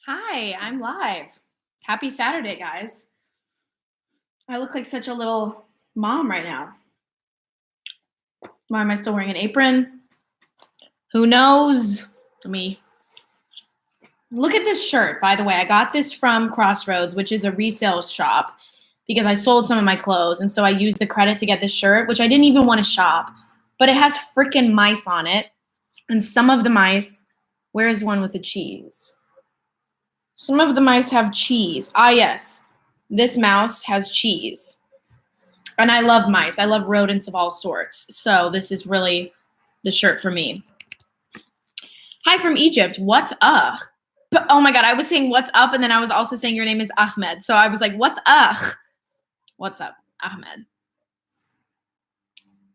Hi, I'm live. Happy Saturday, guys. I look like such a little mom right now. Why am I still wearing an apron? Who knows? Let me look at this shirt, by the way. I got this from Crossroads, which is a resale shop, because I sold some of my clothes. And so I used the credit to get this shirt, which I didn't even want to shop. But it has freaking mice on it. And some of the mice, where's one with the cheese? Some of the mice have cheese. Ah, yes. This mouse has cheese. And I love mice. I love rodents of all sorts. So this is really the shirt for me. Hi from Egypt. What's up? Oh my God, I was saying what's up, and then I was also saying your name is Ahmed. So I was like, what's up? What's up, Ahmed?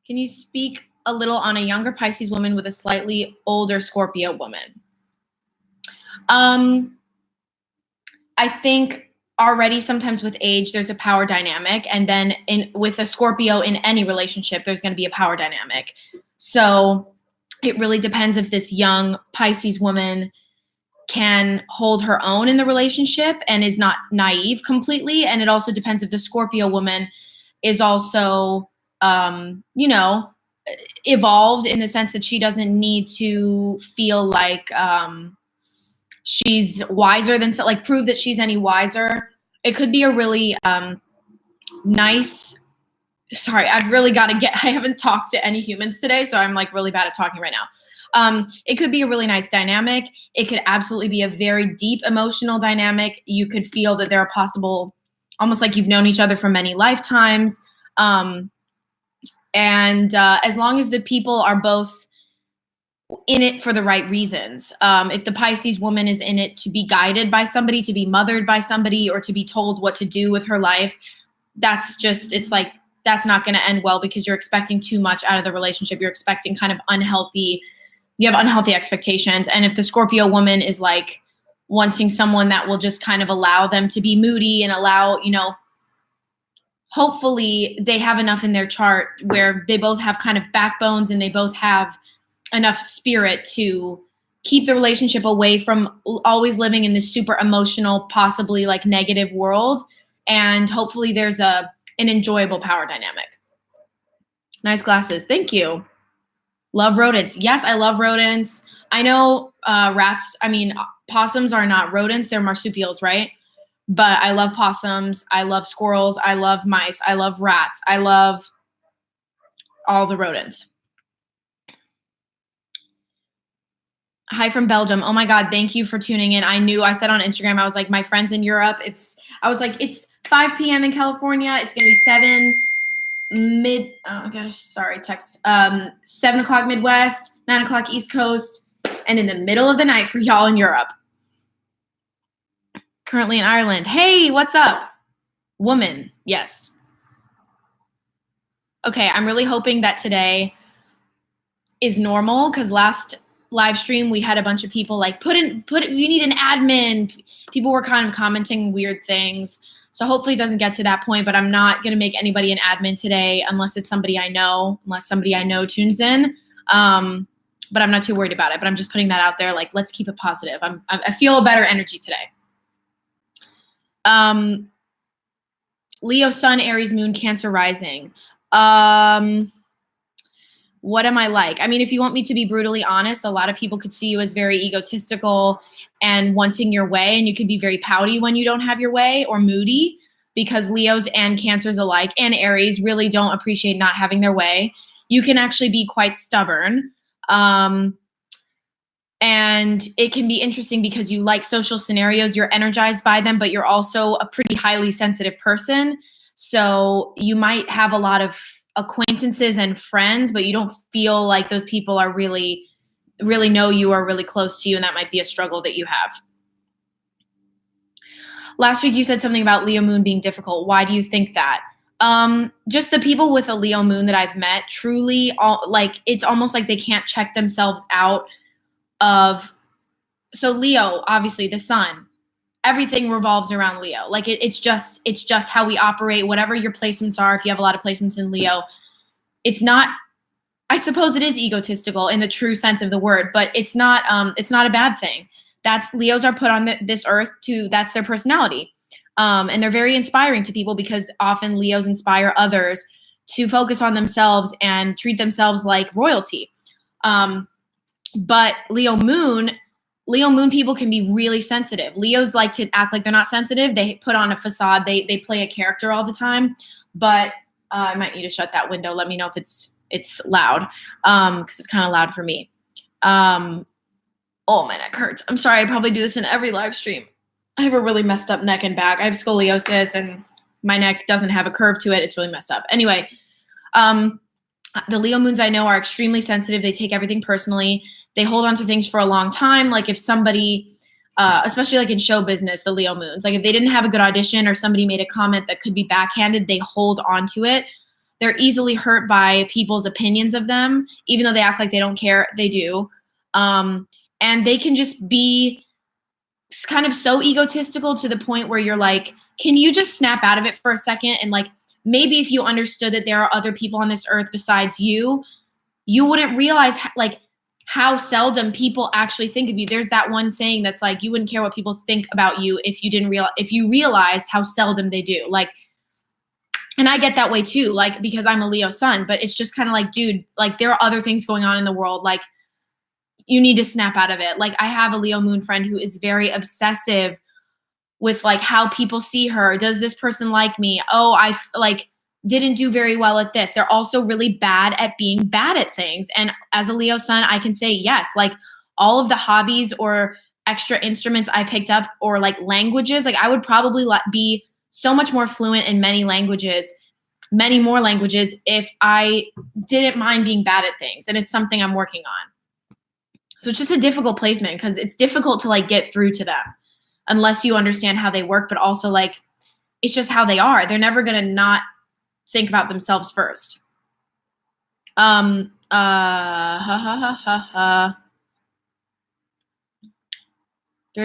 Can you speak a little on a younger Pisces woman with a slightly older Scorpio woman? I think already sometimes with age, there's a power dynamic. And then with a Scorpio in any relationship, there's going to be a power dynamic. So it really depends if this young Pisces woman can hold her own in the relationship and is not naive completely. And it also depends if the Scorpio woman is also, evolved in the sense that she doesn't need to feel like she's wiser than, like, prove that she's any wiser. It could be a really nice, sorry, I've really got to I haven't talked to any humans today, so I'm like really bad at talking right now. It could be a really nice dynamic. It could absolutely be a very deep emotional dynamic. You could feel that there are possible, almost like you've known each other for many lifetimes. And as long as the people are both in it for the right reasons. If the Pisces woman is in it to be guided by somebody, to be mothered by somebody, or to be told what to do with her life, that's not going to end well, because you're expecting too much out of the relationship. You're expecting kind of you have unhealthy expectations. And if the Scorpio woman is like wanting someone that will just kind of allow them to be moody and allow, hopefully they have enough in their chart where they both have kind of backbones and they both have enough spirit to keep the relationship away from always living in this super emotional, possibly like negative world. And hopefully there's an enjoyable power dynamic. Nice glasses. Thank you. Love rodents. Yes, I love rodents. I know possums are not rodents. They're marsupials, right? But I love possums. I love squirrels. I love mice. I love rats. I love all the rodents. Hi from Belgium. Oh my God, thank you for tuning in. I said on Instagram, I was like, my friends in Europe, it's 5 p.m. in California. It's going to be 7 o'clock Midwest, 9 o'clock East Coast, and in the middle of the night for y'all in Europe. Currently in Ireland. Hey, what's up? Woman, yes. Okay, I'm really hoping that today is normal, because last live stream we had a bunch of people like you need an admin. People were kind of commenting weird things. So hopefully it doesn't get to that point, but I'm not going to make anybody an admin today unless somebody I know tunes in. But I'm not too worried about it, but I'm just putting that out there. Like, let's keep it positive. I feel a better energy today. Leo sun, Aries moon, Cancer rising. What am I like? I mean, if you want me to be brutally honest, a lot of people could see you as very egotistical and wanting your way, and you could be very pouty when you don't have your way, or moody, because Leos and Cancers alike and Aries really don't appreciate not having their way. You can actually be quite stubborn. And it can be interesting because you like social scenarios, you're energized by them, but you're also a pretty highly sensitive person. So you might have a lot of acquaintances and friends, but you don't feel like those people are really know you, or really close to you, and that might be a struggle that you have. Last week you said something about Leo moon being difficult. Why do you think that? Just the people with a Leo moon that I've met, truly, it's almost like they can't check themselves out of. So Leo, obviously the sun, everything revolves around Leo. Like it's just how we operate. Whatever your placements are, if you have a lot of placements in Leo, it's not. I suppose it is egotistical in the true sense of the word, but it's not a bad thing. Leos are put on this earth that's their personality. And they're very inspiring to people because often Leos inspire others to focus on themselves and treat themselves like royalty. But Leo moon people can be really sensitive. Leos like to act like they're not sensitive. They put on a facade. They play a character all the time. But I might need to shut that window. Let me know if it's loud, because it's kind of loud for me. Oh, my neck hurts. I'm sorry. I probably do this in every live stream. I have a really messed up neck and back. I have scoliosis, and my neck doesn't have a curve to it. It's really messed up. Anyway, the Leo moons I know are extremely sensitive. They take everything personally. They hold on to things for a long time. Like if somebody, especially like in show business, the Leo moons, like if they didn't have a good audition or somebody made a comment that could be backhanded, they hold on to it. They're easily hurt by people's opinions of them, even though they act like they don't care. They do. And they can just be kind of so egotistical to the point where you're like, can you just snap out of it for a second? And like, maybe if you understood that there are other people on this earth besides you, you wouldn't realize like how seldom people actually think of you. There's that one saying that's like, you wouldn't care what people think about you if you realized how seldom they do. Like, and I get that way too, like, because I'm a Leo sun, but it's just kind of like, dude, like there are other things going on in the world. Like, you need to snap out of it. Like I have a Leo moon friend who is very obsessive with like how people see her. Does this person like me? Oh, I didn't do very well at this. They're also really bad at being bad at things. And as a Leo sun, I can say yes, like all of the hobbies or extra instruments I picked up or like languages, like I would probably be so much more fluent in many more languages if I didn't mind being bad at things. And it's something I'm working on. So it's just a difficult placement because it's difficult to like get through to them unless you understand how they work, but also like, it's just how they are. They're never going to not think about themselves first. Very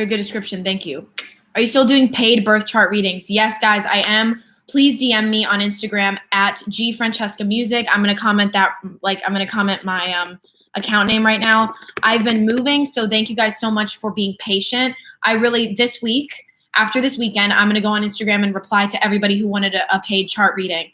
good description. Thank you. Are you still doing paid birth chart readings? Yes, guys, I am. Please DM me on Instagram at gfrancescamusic. I'm going to comment my account name right now. I've been moving, so thank you guys so much for being patient. This week, after this weekend, I'm going to go on Instagram and reply to everybody who wanted a paid chart reading.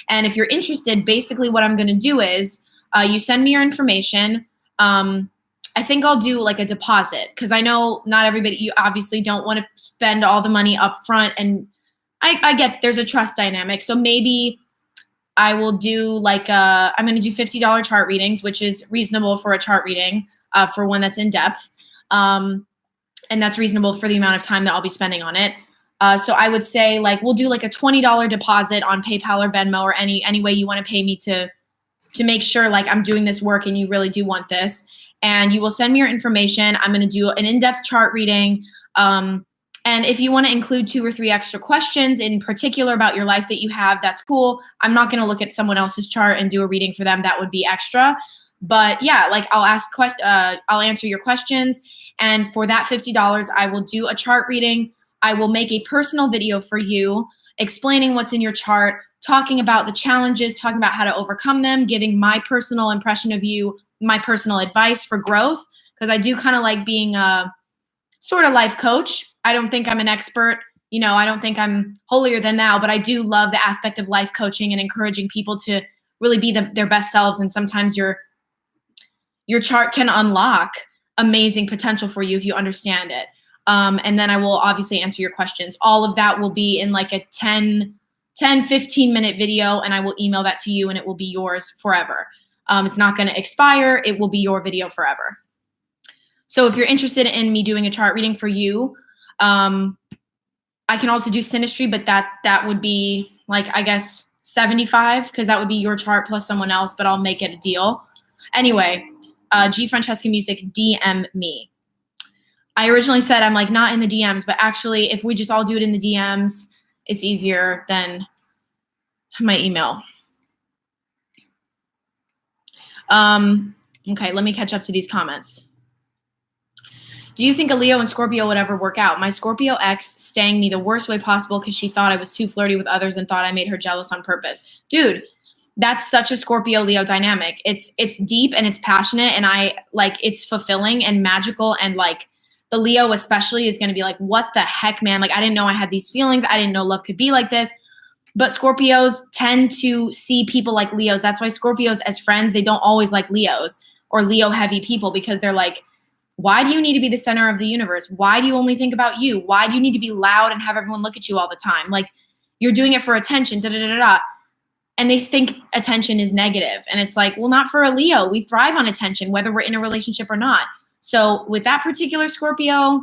And if you're interested, basically what I'm going to do is you send me your information. I think I'll do like a deposit because I know not everybody, you obviously don't want to spend all the money up front. And I get there's a trust dynamic. So maybe I will do I'm going to do $50 chart readings, which is reasonable for a chart reading for one that's in depth. And that's reasonable for the amount of time that I'll be spending on it. So I would say like, we'll do like a $20 deposit on PayPal or Venmo or any way you want to pay me to make sure like I'm doing this work and you really do want this. And you will send me your information. I'm going to do an in-depth chart reading. And if you want to include 2 or 3 extra questions in particular about your life that you have, that's cool. I'm not going to look at someone else's chart and do a reading for them. That would be extra. But yeah, like I'll answer your questions. And for that $50, I will do a chart reading. I will make a personal video for you explaining what's in your chart, talking about the challenges, talking about how to overcome them, giving my personal impression of you, my personal advice for growth. Because I do kind of like being a sort of life coach. I don't think I'm an expert. I don't think I'm holier than thou, but I do love the aspect of life coaching and encouraging people to really be their best selves. And sometimes your chart can unlock amazing potential for you if you understand it. And then I will obviously answer your questions. All of that will be in like a 10, 15-minute video, and I will email that to you, and it will be yours forever. It's not going to expire. It will be your video forever. So if you're interested in me doing a chart reading for you, I can also do synastry, but that would be like, I guess, $75 because that would be your chart plus someone else, but I'll make it a deal. Anyway, G Francesca Music, DM me. I originally said I'm like not in the DMs, but actually if we just all do it in the DMs, it's easier than my email. Okay, let me catch up to these comments. Do you think a Leo and Scorpio would ever work out? My Scorpio ex stanged me the worst way possible because she thought I was too flirty with others and thought I made her jealous on purpose. Dude, that's such a Scorpio Leo dynamic. It's deep and it's passionate and it's fulfilling and magical, and like The Leo especially is going to be like, what the heck, man? Like, I didn't know I had these feelings. I didn't know love could be like this. But Scorpios tend to see people like Leos. That's why Scorpios as friends, they don't always like Leos or Leo heavy people, because they're like, why do you need to be the center of the universe? Why do you only think about you? Why do you need to be loud and have everyone look at you all the time? Like, you're doing it for attention, da da da da. And they think attention is negative. And it's like, well, not for a Leo. We thrive on attention, whether we're in a relationship or not. So with that particular Scorpio,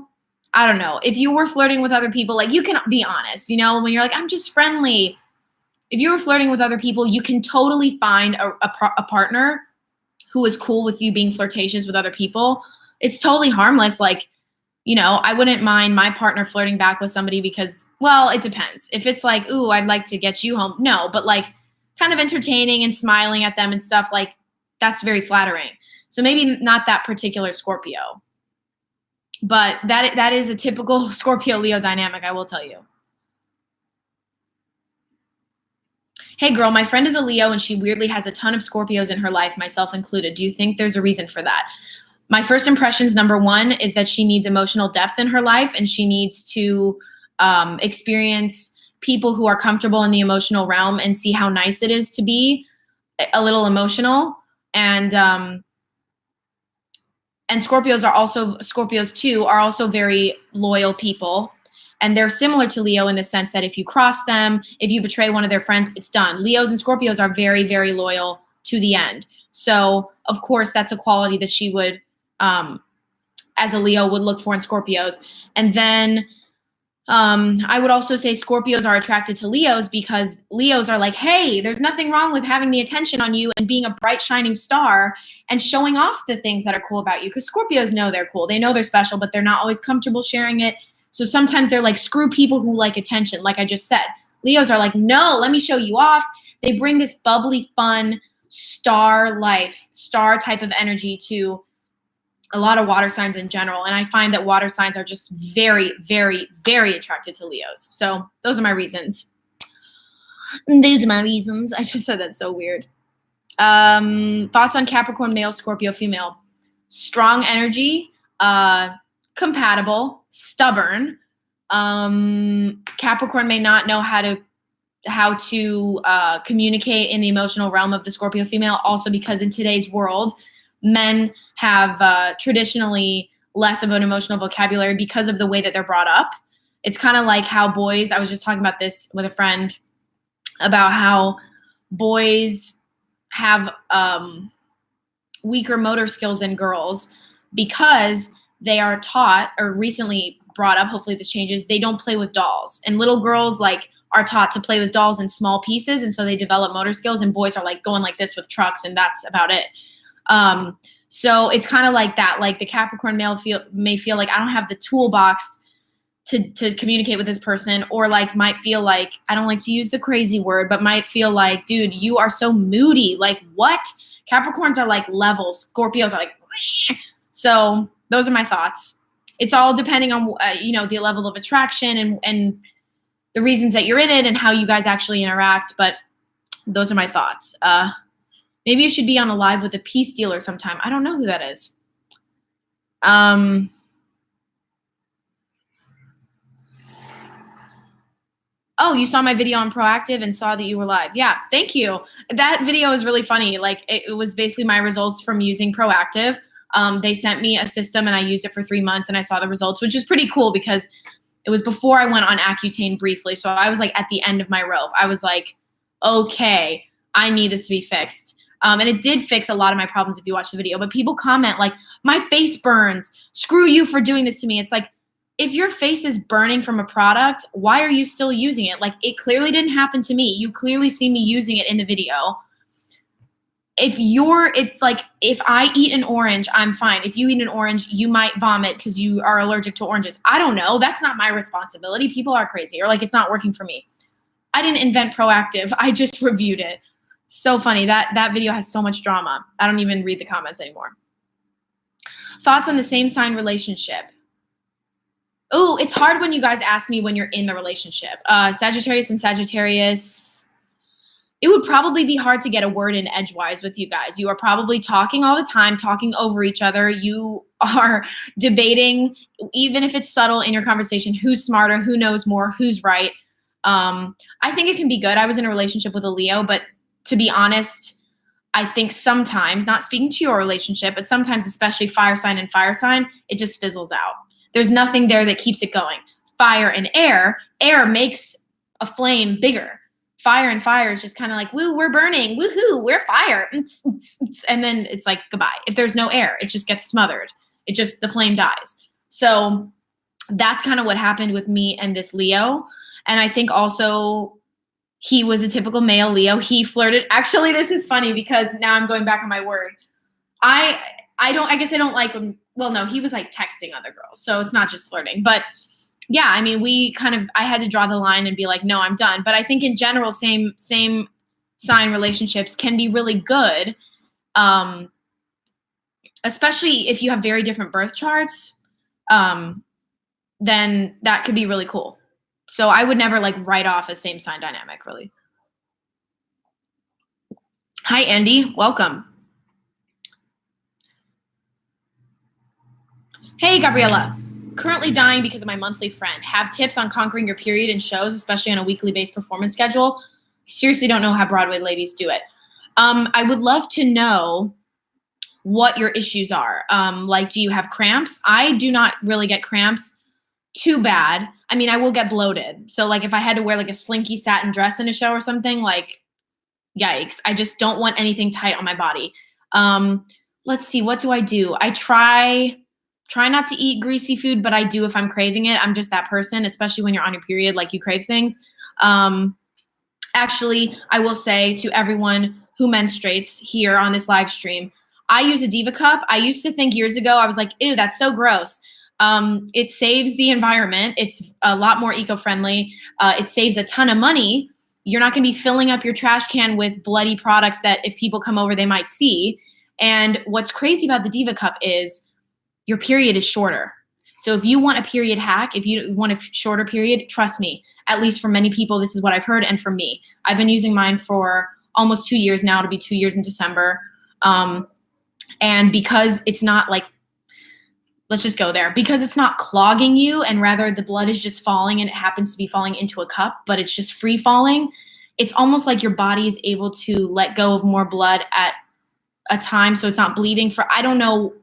I don't know. If you were flirting with other people, like, you can be honest, you know, when you're like, I'm just friendly. If you were flirting with other people, you can totally find a partner who is cool with you being flirtatious with other people. It's totally harmless. Like, you know, I wouldn't mind my partner flirting back with somebody because, well, it depends. If it's like, ooh, I'd like to get you home. No, but like kind of entertaining and smiling at them and stuff, like, that's very flattering. So maybe not that particular Scorpio. But that is a typical Scorpio-Leo dynamic, I will tell you. Hey, girl, my friend is a Leo and she weirdly has a ton of Scorpios in her life, myself included. Do you think there's a reason for that? My first impressions, number one, is that she needs emotional depth in her life, and she needs to experience people who are comfortable in the emotional realm and see how nice it is to be a little emotional. And Scorpios too are also very loyal people. And they're similar to Leo in the sense that if you cross them, if you betray one of their friends, it's done. Leos and Scorpios are very, very loyal to the end. So, of course, that's a quality that she would, as a Leo, would look for in Scorpios. And then I would also say Scorpios are attracted to Leos because Leos are like, hey, there's nothing wrong with having the attention on you and being a bright, shining star and showing off the things that are cool about you. Because Scorpios know they're cool. They know they're special, but they're not always comfortable sharing it. So sometimes they're like, screw people who like attention, like I just said. Leos are like, no, let me show you off. They bring this bubbly, fun, star type of energy to a lot of water signs in general. And I find that water signs are just very, very, very attracted to Leos. So those are my reasons. These are my reasons. I just said that so weird. Thoughts on Capricorn male, Scorpio female. Strong energy, compatible, stubborn. Capricorn may not know how to communicate in the emotional realm of the Scorpio female, also because in today's world, men have traditionally less of an emotional vocabulary because of the way that they're brought up. It's kind of like how boys, I was just talking about this with a friend, about how boys have weaker motor skills than girls because they are taught, or recently brought up, hopefully this changes, they don't play with dolls. And little girls like are taught to play with dolls in small pieces, and so they develop motor skills, and boys are like going like this with trucks, and that's about it. So it's kind of like that. Like the Capricorn male may feel like I don't have the toolbox to communicate with this person, or like might feel like, I don't like to use the crazy word, but might feel like, dude, you are so moody. Like what? Capricorns are like levels. Scorpios are like, meh. So those are my thoughts. It's all depending on, the level of attraction and the reasons that you're in it and how you guys actually interact. But those are my thoughts. Maybe you should be on a live with a peace dealer sometime. I don't know who that is. Oh, you saw my video on Proactive and saw that you were live. Yeah, thank you. That video is really funny. Like it was basically my results from using Proactive. They sent me a system and I used it for 3 months and I saw the results, which is pretty cool because it was before I went on Accutane briefly. So I was like at the end of my rope. I was like, okay, I need this to be fixed. And it did fix a lot of my problems if you watch the video. But people comment like, my face burns. Screw you for doing this to me. It's like, if your face is burning from a product, why are you still using it? Like, it clearly didn't happen to me. You clearly see me using it in the video. It's like, if I eat an orange, I'm fine. If you eat an orange, you might vomit because you are allergic to oranges. I don't know. That's not my responsibility. People are crazy, or like, it's not working for me. I didn't invent Proactive. I just reviewed it. So funny. That video has so much drama. I don't even read the comments anymore. Thoughts on the same sign relationship? Oh, it's hard when you guys ask me when you're in the relationship. Sagittarius and Sagittarius, it would probably be hard to get a word in edgewise with you guys. You are probably talking all the time, talking over each other. You are debating, even if it's subtle in your conversation, who's smarter, who knows more, who's right. I think it can be good. I was in a relationship with a Leo, but to be honest, I think sometimes, not speaking to your relationship, but sometimes, especially fire sign and fire sign, it just fizzles out. There's nothing there that keeps it going. Fire and air makes a flame bigger. Fire and fire is just kind of like, woo, we're burning, woohoo, we're fire. And then it's like, goodbye. If there's no air, it just gets smothered. The flame dies. So that's kind of what happened with me and this Leo. And I think also he was a typical male Leo. He flirted. Actually, this is funny because now I'm going back on my word. I guess I don't like him. Well, no, he was like texting other girls. So it's not just flirting, but yeah, I mean, I had to draw the line and be like, no, I'm done. But I think in general, same sign relationships can be really good. Especially if you have very different birth charts, then that could be really cool. So I would never like write off a same sign dynamic, really. Hi, Andy. Welcome. Hey, Gabriella. Currently dying because of my monthly friend. Have tips on conquering your period in shows, especially on a weekly based performance schedule? I seriously don't know how Broadway ladies do it. I would love to know what your issues are. Like, do you have cramps? I do not really get cramps too bad. I mean, I will get bloated. So like if I had to wear like a slinky satin dress in a show or something, like, yikes. I just don't want anything tight on my body. Let's see, what do? I try not to eat greasy food, but I do if I'm craving it. I'm just that person, especially when you're on your period, like you crave things. Actually, I will say to everyone who menstruates here on this live stream, I use a Diva Cup. I used to think years ago, I was like, ew, that's so gross. It saves the environment. It's a lot more eco-friendly. It saves a ton of money. You're not going to be filling up your trash can with bloody products that if people come over, they might see. And what's crazy about the Diva Cup is your period is shorter. So if you want a period hack, if you want a shorter period, trust me, at least for many people, this is what I've heard. And for me, I've been using mine for almost 2 years now. It'll be 2 years in December. And because it's not like, let's just go there, because it's not clogging you and rather the blood is just falling and it happens to be falling into a cup, but it's just free falling. It's almost like your body is able to let go of more blood at a time. So it's not bleeding for, I don't know,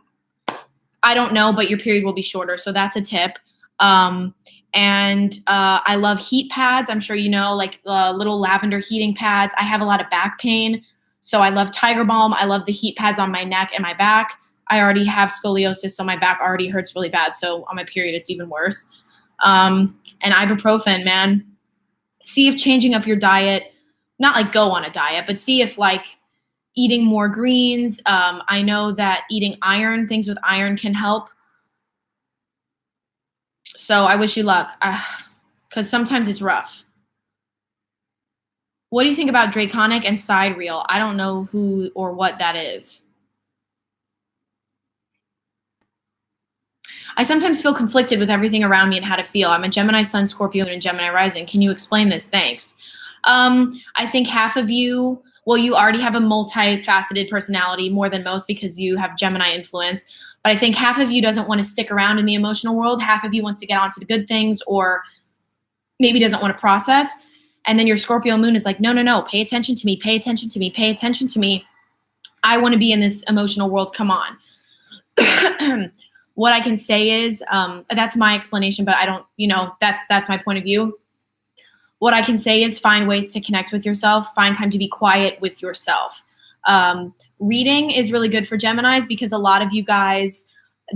but your period will be shorter. So that's a tip. And I love heat pads. I'm sure you know, like little lavender heating pads. I have a lot of back pain. So I love Tiger Balm. I love the heat pads on my neck and my back. I already have scoliosis, so my back already hurts really bad. So on my period, it's even worse. And ibuprofen, man. See if changing up your diet, not like go on a diet, but see if like eating more greens. I know that eating iron, things with iron can help. So I wish you luck because sometimes it's rough. What do you think about Draconic and Sidereal? I don't know who or what that is. I sometimes feel conflicted with everything around me and how to feel. I'm a Gemini Sun, Scorpio, and a Gemini Rising. Can you explain this? Thanks. I think half of you, well, you already have a multifaceted personality more than most because you have Gemini influence. But I think half of you doesn't want to stick around in the emotional world. Half of you wants to get onto the good things or maybe doesn't want to process. And then your Scorpio moon is like, no, pay attention to me, pay attention to me, pay attention to me. I want to be in this emotional world. Come on. What I can say is, that's my explanation, but I don't, that's my point of view. What I can say is find ways to connect with yourself, find time to be quiet with yourself. Reading is really good for Geminis because a lot of you guys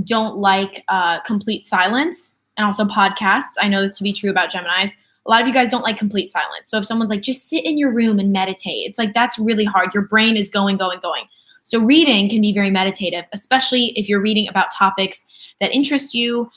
don't like complete silence, and also podcasts. I know this to be true about Geminis. A lot of you guys don't like complete silence. So if someone's like, just sit in your room and meditate, it's like, that's really hard. Your brain is going. So reading can be very meditative, especially if you're reading about topics that interest you,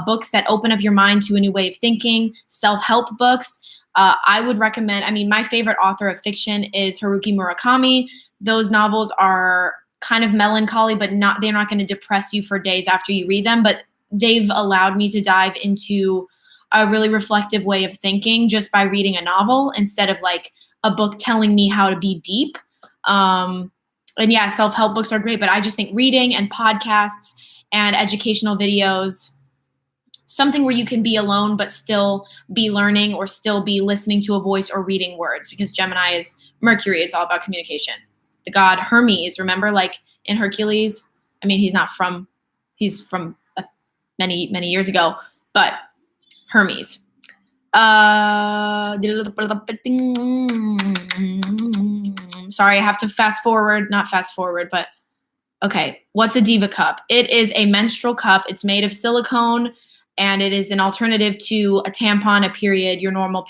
books that open up your mind to a new way of thinking, self-help books. I would recommend, my favorite author of fiction is Haruki Murakami. Those novels are kind of melancholy, but they're not going to depress you for days after you read them, but they've allowed me to dive into a really reflective way of thinking just by reading a novel instead of like a book telling me how to be deep. And yeah, self-help books are great, but I just think reading and podcasts and educational videos, something where you can be alone but still be learning or still be listening to a voice or reading words, because Gemini is Mercury. It's all about communication. The god Hermes, remember, like in Hercules? I mean, he's from many, many years ago, but Hermes. Sorry, I have to not fast forward, but okay. What's a Diva Cup? It is a menstrual cup. It's made of silicone, and it is an alternative to a tampon, a period, your normal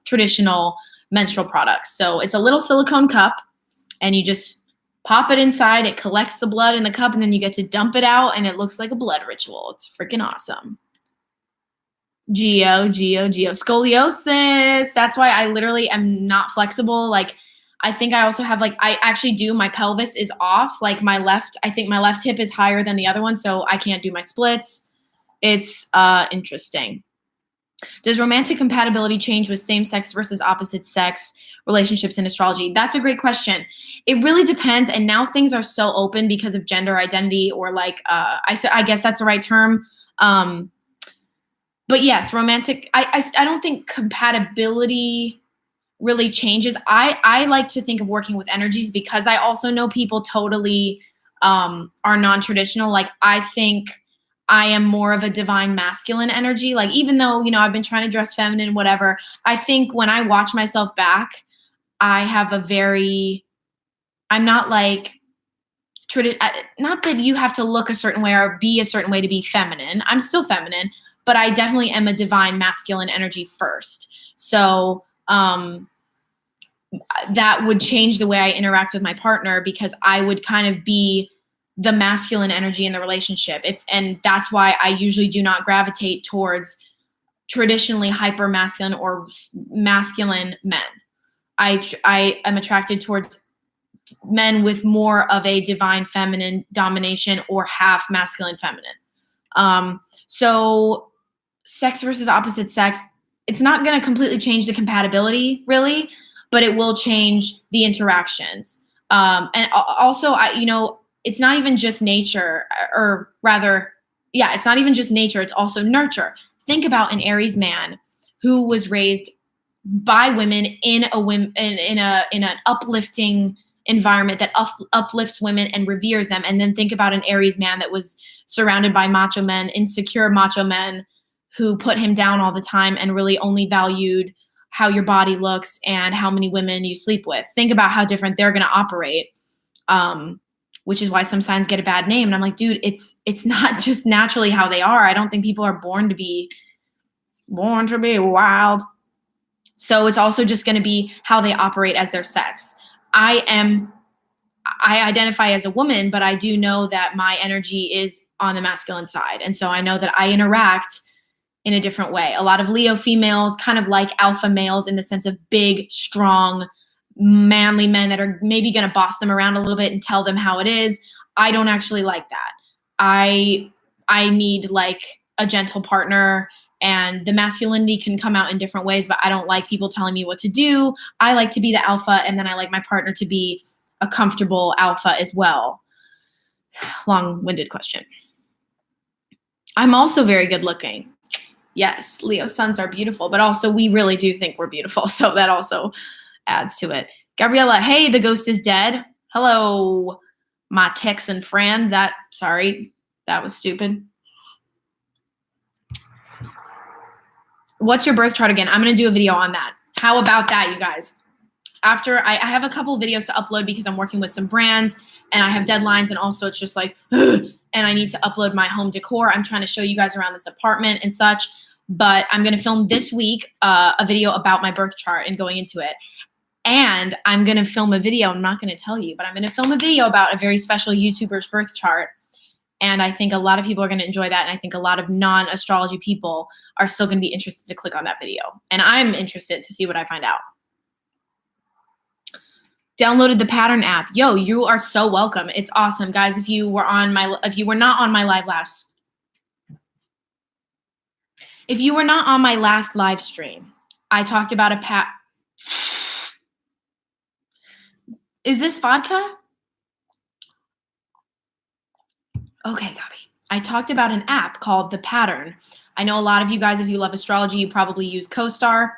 traditional menstrual products. So it's a little silicone cup, and you just pop it inside. It collects the blood in the cup, and then you get to dump it out, and it looks like a blood ritual. It's freaking awesome. Geo. Scoliosis. That's why I literally am not flexible. Like, I think I also have, like, I actually do, my pelvis is off. Like I think my left hip is higher than the other one, so I can't do my splits. It's interesting. Does romantic compatibility change with same-sex versus opposite-sex relationships in astrology? That's a great question. It really depends, and now things are so open because of gender identity, or like, I guess that's the right term. But yes, romantic, I don't think compatibility really changes. I like to think of working with energies, because I also know people totally are non-traditional. Like, I think I am more of a divine masculine energy. Like, even though, I've been trying to dress feminine, whatever, I think when I watch myself back, I'm not like, not that you have to look a certain way or be a certain way to be feminine. I'm still feminine, but I definitely am a divine masculine energy first. So that would change the way I interact with my partner, because I would kind of be the masculine energy in the relationship. And that's why I usually do not gravitate towards traditionally hyper masculine or masculine men. I am attracted towards men with more of a divine feminine domination, or half masculine feminine. So sex versus opposite sex, it's not going to completely change the compatibility, really, but it will change the interactions. And also, it's not even just nature, or rather, yeah, it's not even just nature. It's also nurture. Think about an Aries man who was raised by women in an uplifting environment that uplifts women and reveres them. And then think about an Aries man that was surrounded by macho men, insecure macho men, who put him down all the time and really only valued how your body looks and how many women you sleep with. Think about how different they're going to operate, which is why some signs get a bad name. And I'm like, dude, it's not just naturally how they are. I don't think people are born to be wild. So it's also just going to be how they operate as their sex. I identify as a woman, but I do know that my energy is on the masculine side. And so I know that I interact in a different way. A lot of Leo females kind of like alpha males in the sense of big, strong, manly men that are maybe going to boss them around a little bit and tell them how it is. I don't actually like that. I need like a gentle partner, and the masculinity can come out in different ways, but I don't like people telling me what to do. I like to be the alpha, and then I like my partner to be a comfortable alpha as well. Long-winded question. I'm also very good looking. Yes, Leo suns are beautiful, but also we really do think we're beautiful. So that also adds to it. Gabriella, hey, the ghost is dead. Hello, my Texan friend. Sorry, that was stupid. What's your birth chart again? I'm going to do a video on that. How about that, you guys? After I have a couple videos to upload, because I'm working with some brands and I have deadlines, and also it's just like, and I need to upload my home decor. I'm trying to show you guys around this apartment and such, but I'm going to film this week a video about my birth chart and going into it. And I'm going to film a video. I'm not going to tell you, but I'm going to film a video about a very special YouTuber's birth chart. And I think a lot of people are going to enjoy that. And I think a lot of non-astrology people are still going to be interested to click on that video. And I'm interested to see what I find out. Downloaded the Pattern app. Yo, you are so welcome. It's awesome, guys. If you were not on my last live stream, I talked about Is this vodka? Okay, Gabby. I talked about an app called The Pattern. I know a lot of you guys, if you love astrology, you probably use CoStar.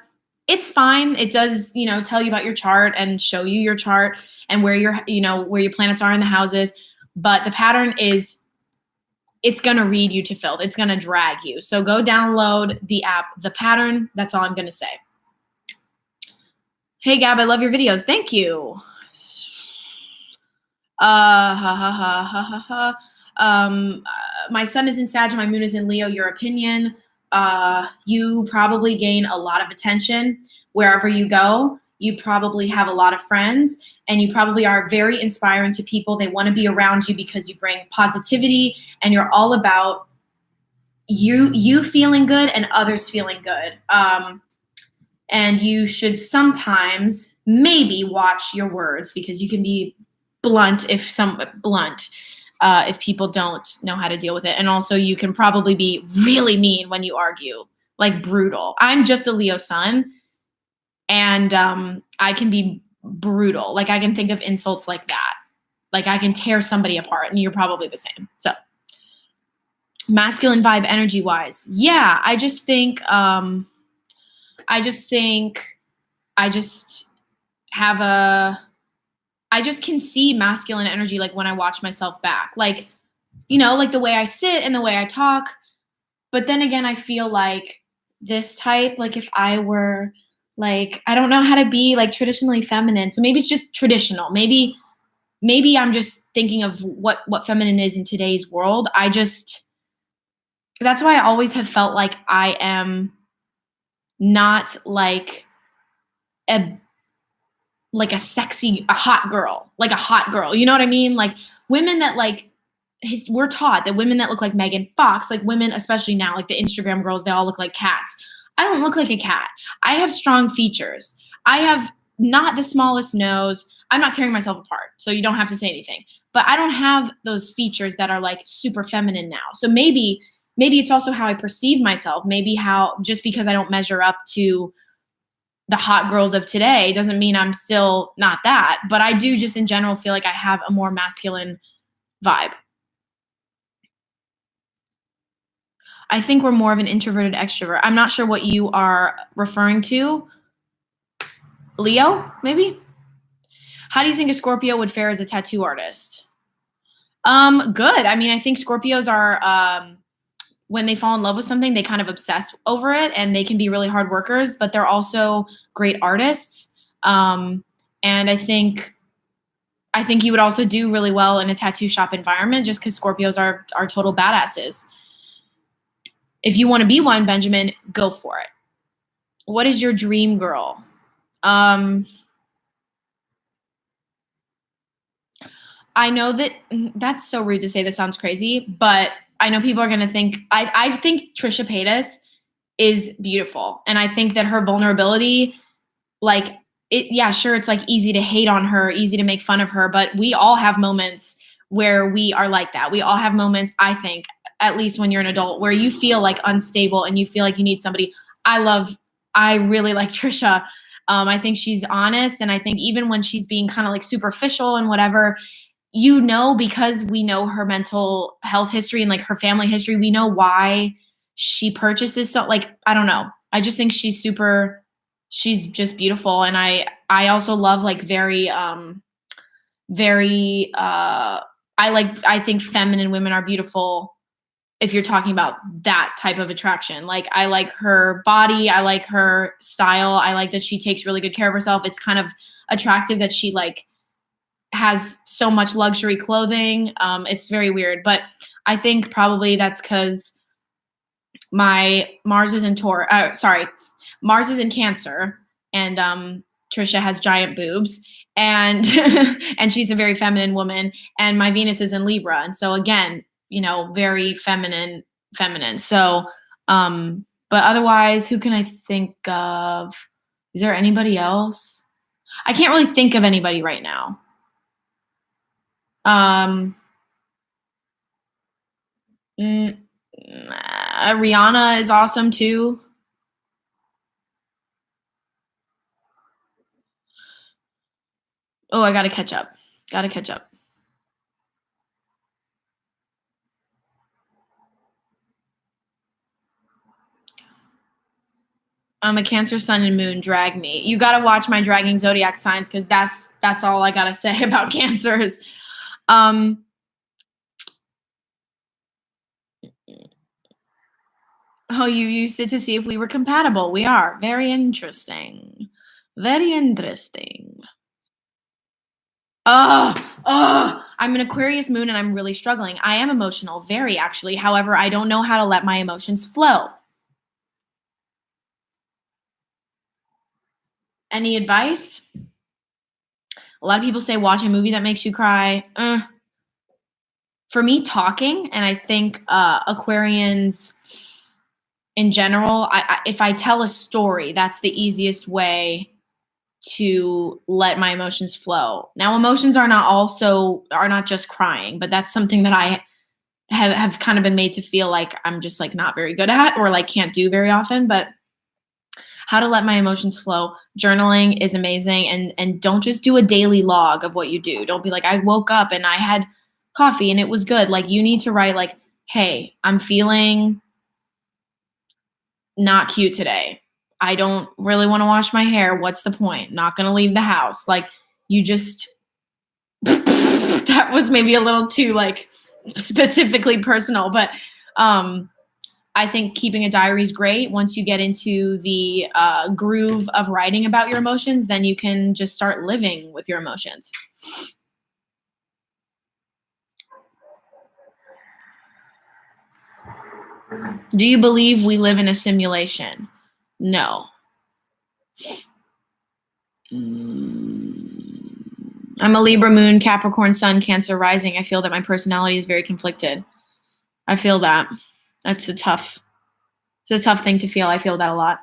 It's fine. It does, tell you about your chart and show you your chart and where where your planets are in the houses. But The Pattern it's going to read you to filth. It's going to drag you. So go download the app, The Pattern. That's all I'm going to say. Hey, Gab, I love your videos. Thank you. My sun is in Sag, my moon is in Leo. Your opinion? You probably gain a lot of attention wherever you go. You probably have a lot of friends, and you probably are very inspiring to people. They want to be around you because you bring positivity, and you're all about you feeling good and others feeling good. And you should sometimes maybe watch your words, because you can be blunt if people don't know how to deal with it. And also you can probably be really mean when you argue, like brutal. I'm just a Leo sun, and I can be brutal. Like I can think of insults like that. Like I can tear somebody apart, and you're probably the same. So masculine vibe energy wise. Yeah, I just can see masculine energy, like when I watch myself back, like the way I sit and the way I talk. But then again, I feel like this type, like if I were like, I don't know how to be like traditionally feminine. So maybe it's just traditional. Maybe I'm just thinking of what feminine is in today's world. That's why I always have felt like I am not like a hot girl. You know what I mean? Like women that we're taught that women that look like Megan Fox, like women, especially now, like the Instagram girls, they all look like cats. I don't look like a cat. I have strong features. I have not the smallest nose. I'm not tearing myself apart, so you don't have to say anything. But I don't have those features that are like super feminine now. So maybe it's also how I perceive myself. Maybe just because I don't measure up to the hot girls of today doesn't mean I'm still not that. But I do just in general feel like I have a more masculine vibe. I think we're more of an introverted extrovert. I'm not sure what you are referring to. Leo, maybe? How do you think a Scorpio would fare as a tattoo artist? Good. I mean, I think Scorpios are, when they fall in love with something, they kind of obsess over it, and they can be really hard workers, but they're also great artists. And I think you would also do really well in a tattoo shop environment, just because Scorpios are total badasses. If you want to be one, Benjamin, go for it. What is your dream girl? I know that's so rude to say. That sounds crazy, but I know people are going to think, I think Trisha Paytas is beautiful. And I think that her vulnerability, it's like easy to hate on her, easy to make fun of her, but we all have moments where we are like that. We all have moments, I think, at least when you're an adult, where you feel like unstable and you feel like you need somebody. I really like Trisha. I think she's honest. And I think even when she's being kind of like superficial and whatever, because we know her mental health history and like her family history, we know why she purchases. So like, I don't know. I just think she's just beautiful. And I also love like I think feminine women are beautiful if you're talking about that type of attraction. Like I like her body, I like her style, I like that she takes really good care of herself. It's kind of attractive that she like has so much luxury clothing. It's very weird, but I think probably that's because my Mars is in Cancer, and Trisha has giant boobs, and and she's a very feminine woman, and my Venus is in Libra, and so again, very feminine. So, but otherwise, who can I think of? Is there anybody else? I can't really think of anybody right now. Rihanna is awesome too. Oh, I gotta catch up. Gotta catch up. I'm a Cancer sun and moon, drag me. You gotta watch my dragging zodiac signs because that's all I gotta say about Cancers. Oh, you used it to see if we were compatible. We are. Very interesting. Very interesting. I'm an Aquarius moon and I'm really struggling. I am emotional, very actually. However, I don't know how to let my emotions flow. Any advice? A lot of people say watch a movie that makes you cry. For me, talking, and I think Aquarians in general, if I tell a story, that's the easiest way to let my emotions flow. Now, emotions are not just crying, but that's something that I have kind of been made to feel like I'm just like not very good at or like can't do very often. But how to let my emotions flow. Journaling is amazing, and don't just do a daily log of what you do. Don't be like, I woke up and I had coffee and it was good. Like, you need to write like, hey, I'm feeling not cute today. I don't really want to wash my hair. What's the point? Not going to leave the house. Like, you just that was maybe a little too like specifically personal, but I think keeping a diary is great. Once you get into the groove of writing about your emotions, then you can just start living with your emotions. Do you believe we live in a simulation? No. I'm a Libra moon, Capricorn sun, Cancer rising. I feel that my personality is very conflicted. I feel that. It's a tough thing to feel. I feel that a lot.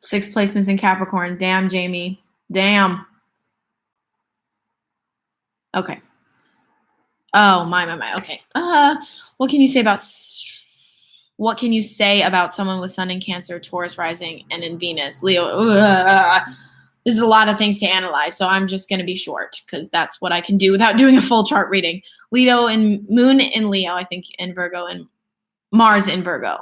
6 placements in Capricorn. Damn, Jamie. Damn. Okay. Oh, my. Okay. What can you say about someone with sun in Cancer, Taurus rising, and in Venus, Leo? This is a lot of things to analyze, so I'm just going to be short because that's what I can do without doing a full chart reading. Leo and Moon in Leo, I think, in Virgo, and Mars in Virgo.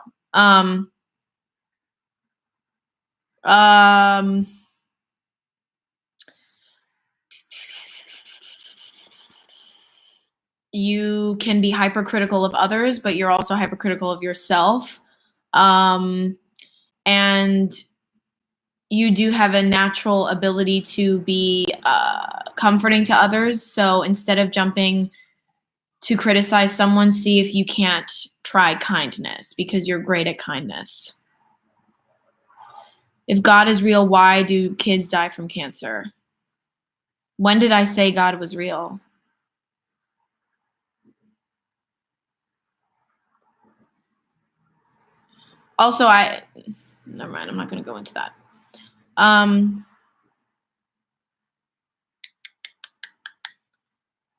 You can be hypercritical of others, but you're also hypercritical of yourself. And you do have a natural ability to be comforting to others. So instead of jumping to criticize someone, see if you can't try kindness because you're great at kindness. If God is real, why do kids die from cancer? When did I say God was real? Also, never mind, I'm not going to go into that.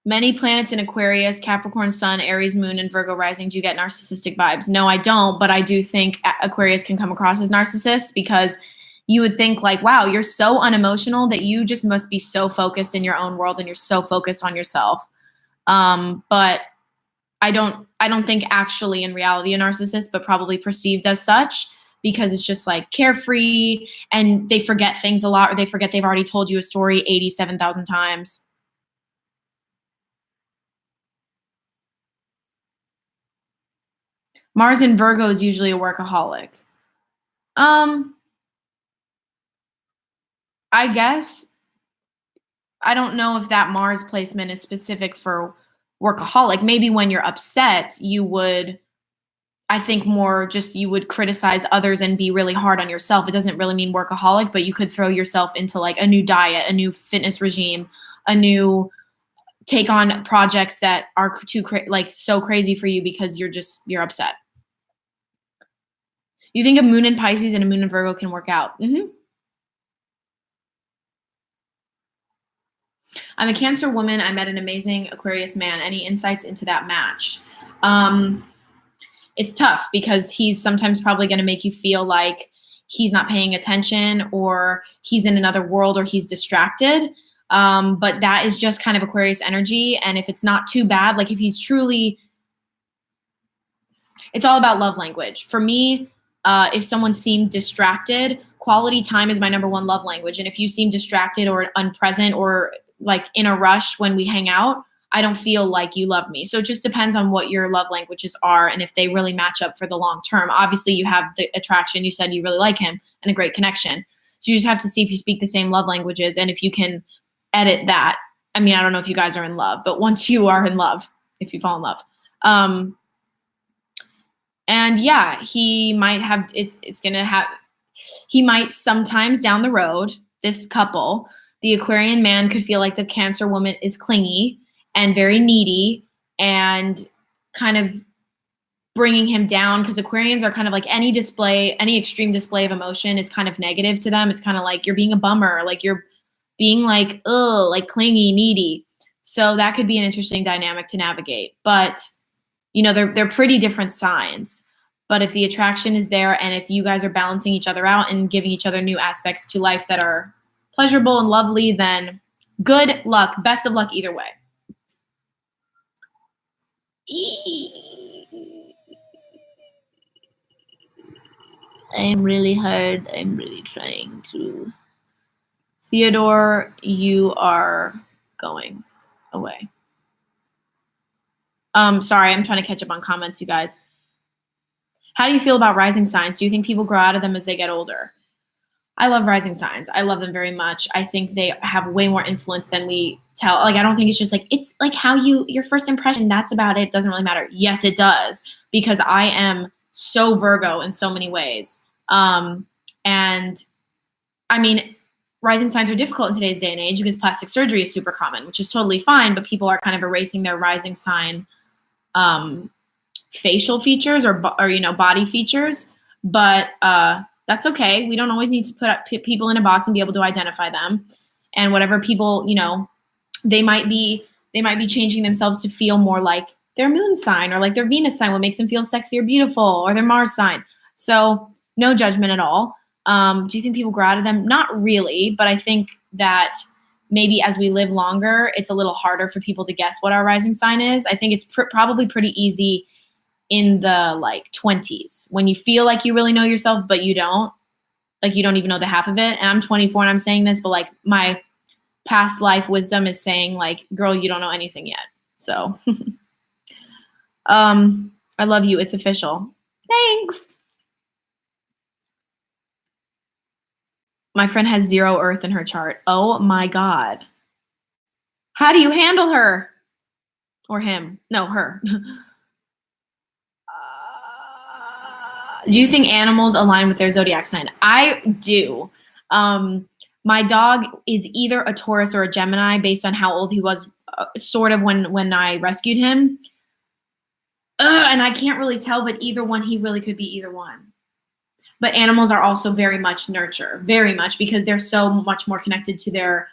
Many planets in Aquarius, Capricorn sun, Aries moon, and Virgo rising. Do you get narcissistic vibes? No, I don't, but I do think Aquarius can come across as narcissists because you would think like, wow, you're so unemotional that you just must be so focused in your own world and you're so focused on yourself. But I don't think actually in reality a narcissist, but probably perceived as such because it's just like carefree and they forget things a lot, or they forget they've already told you a story 87,000 times. Mars in Virgo is usually a workaholic. I guess I don't know if that Mars placement is specific for workaholic. Maybe when you're upset, you would, I think more just you would criticize others and be really hard on yourself. It doesn't really mean workaholic, but you could throw yourself into like a new diet, a new fitness regime, a new take on projects that are so crazy for you because you're upset. You think a moon in Pisces and a moon in Virgo can work out? Mm-hmm. I'm a Cancer woman. I met an amazing Aquarius man. Any insights into that match? It's tough because he's sometimes probably going to make you feel like he's not paying attention, or he's in another world, or he's distracted. But that is just kind of Aquarius energy. And if it's not too bad, like if he's truly, it's all about love language. For me, if someone seemed distracted, quality time is my number one love language. And if you seem distracted or unpresent or like in a rush when we hang out, I don't feel like you love me. So it just depends on what your love languages are and if they really match up for the long term. Obviously, you have the attraction. You said you really like him and a great connection. So you just have to see if you speak the same love languages and if you can edit that. I mean, I don't know if you guys are in love, but once you are in love, if you fall in love. And yeah, he might have, he might sometimes down the road, this couple, the Aquarian man could feel like the Cancer woman is clingy and very needy and kind of bringing him down, because Aquarians are kind of like any extreme display of emotion is kind of negative to them. It's kind of like you're being a bummer, like you're being like, oh, like clingy, needy. So that could be an interesting dynamic to navigate. But, you know, they're pretty different signs. But if the attraction is there and if you guys are balancing each other out and giving each other new aspects to life that are pleasurable and lovely, then good luck. Best of luck either way. I'm really hard. I'm really trying to. Theodore, you are going away. Sorry, I'm trying to catch up on comments, you guys. How do you feel about rising signs? Do you think people grow out of them as they get older? I love rising signs. I love them very much. I think they have way more influence than we tell. Like, I don't think it's just like, it's like how your first impression, that's about it. Doesn't really matter. Yes, it does, because I am so Virgo in so many ways. And I mean, rising signs are difficult in today's day and age because plastic surgery is super common, which is totally fine, but people are kind of erasing their rising sign facial features or you know, body features. But that's okay. We don't always need to put people in a box and be able to identify them. And whatever people, you know, they might be changing themselves to feel more like their moon sign or like their Venus sign, what makes them feel sexy or beautiful, or their Mars sign. So no judgment at all. Do you think people grow out of them? Not really, but I think that maybe as we live longer, it's a little harder for people to guess what our rising sign is. I think it's probably pretty easy in the like 20s when you feel like you really know yourself, but you don't. Like you don't even know the half of it. And I'm 24 and I'm saying this, but like my past life wisdom is saying like, girl, you don't know anything yet. So I love you. It's official. Thanks. My friend has 0 Earth in her chart. Oh my God. How do you handle her? Or him? No, her. Do you think animals align with their zodiac sign? I do. My dog is either a Taurus or a Gemini based on how old he was, sort of when I rescued him. And I can't really tell, but either one, he really could be either one. But animals are also very much nurture, very much, because they're so much more connected to their,